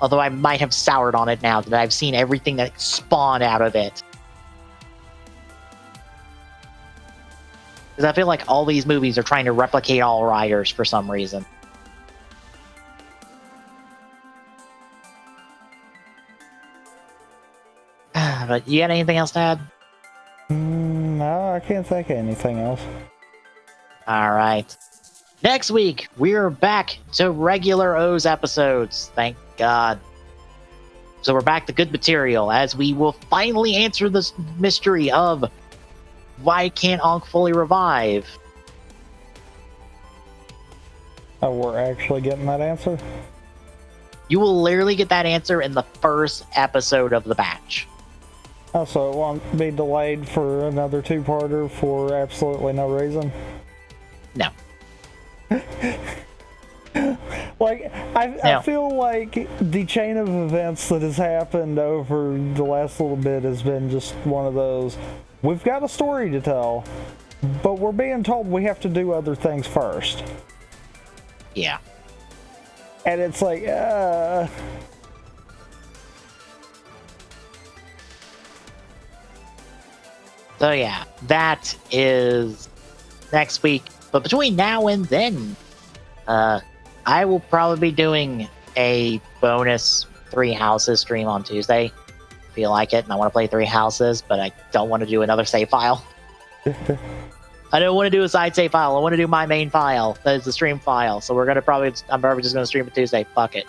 Although I might have soured on it now that I've seen everything that spawned out of it. Because I feel like all these movies are trying to replicate All Riders for some reason. But you got anything else to add? No, I can't think of anything else. Alright. Next week, we're back to regular O's episodes. Thank God. So we're back to good material, as we will finally answer this mystery of why can't Ankh fully revive? Oh, we're actually getting that answer? You will literally get that answer in the first episode of the batch. Oh, so it won't be delayed for another two-parter for absolutely no reason? No. Like, I feel like the chain of events that has happened over the last little bit has been just one of those, we've got a story to tell, but we're being told we have to do other things first. Yeah. And it's like, So yeah, that is next week. But between now and then, I will probably be doing a bonus 3 Houses stream on Tuesday. I feel like it, and I want to play 3 Houses, but I don't want to do another save file. I don't want to do a side save file. I want to do my main file. That is the stream file. So I'm probably just going to stream it Tuesday. Fuck it.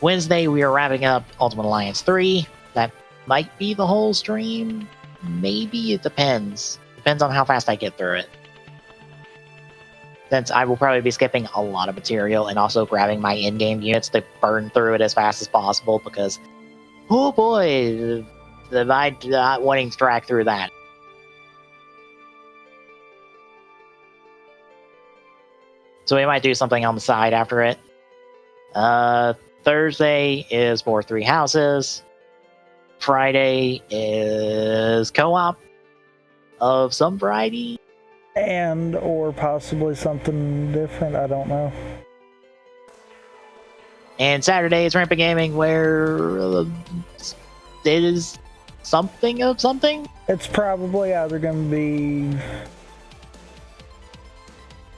Wednesday, we are wrapping up Ultimate Alliance 3. That might be the whole stream. Maybe, it depends. Depends on how fast I get through it. Since I will probably be skipping a lot of material and also grabbing my in-game units to burn through it as fast as possible because, oh boy, am I not wanting to track through that. So we might do something on the side after it. Thursday is more 3 Houses. Friday is co-op of some variety. And or possibly something different, I don't know. And Saturday is Rampant Gaming, where it is something of something. It's probably either going to be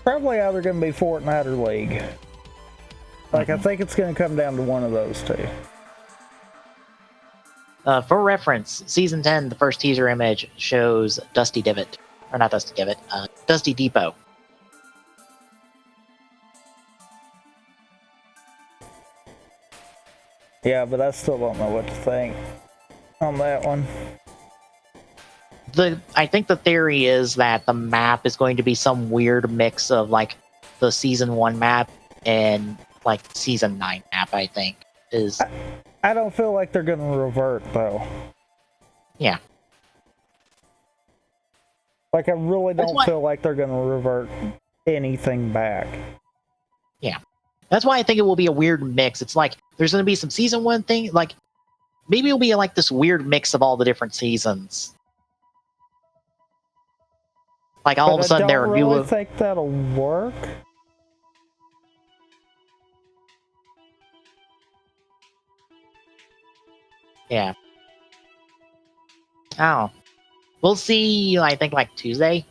Fortnite or League. Like, I think it's going to come down to one of those two. For reference, Season 10, the first teaser image shows Dusty Divot. Or not Dusty Divot, Dusty Depot. Yeah, but I still don't know what to think on that one. I think the theory is that the map is going to be some weird mix of, like, the Season 1 map and, like, Season 9 map, I think. I don't feel like they're going to revert, though. Yeah. Like, I really don't feel like they're going to revert anything back. Yeah. That's why I think it will be a weird mix. It's like, there's going to be some Season 1 thing, like, maybe it'll be like this weird mix of all the different seasons. Like, all of a sudden, there are new... I don't really think that'll work. Yeah. Oh. We'll see, I think, like, Tuesday.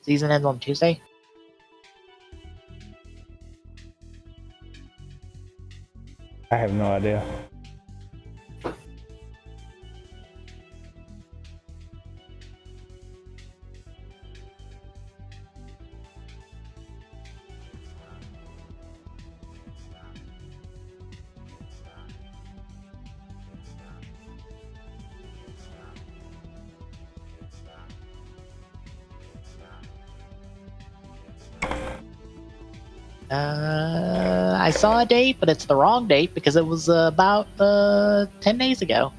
Season ends on Tuesday. I have no idea. I saw a date, but it's the wrong date because it was about 10 days ago.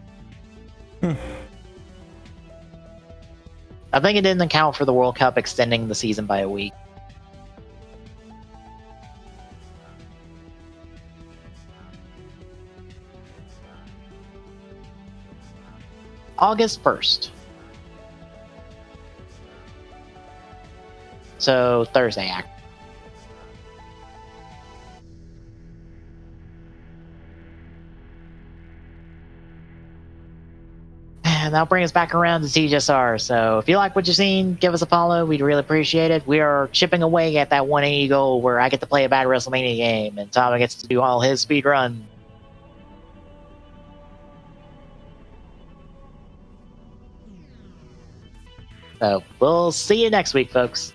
I think it didn't account for the World Cup extending the season by a week. August 1st. So Thursday, actually. And that'll bring us back around to TGSR. So if you like what you've seen, give us a follow. We'd really appreciate it. We are chipping away at that 180 goal where I get to play a bad WrestleMania game and Tom gets to do all his speed run. So we'll see you next week, folks.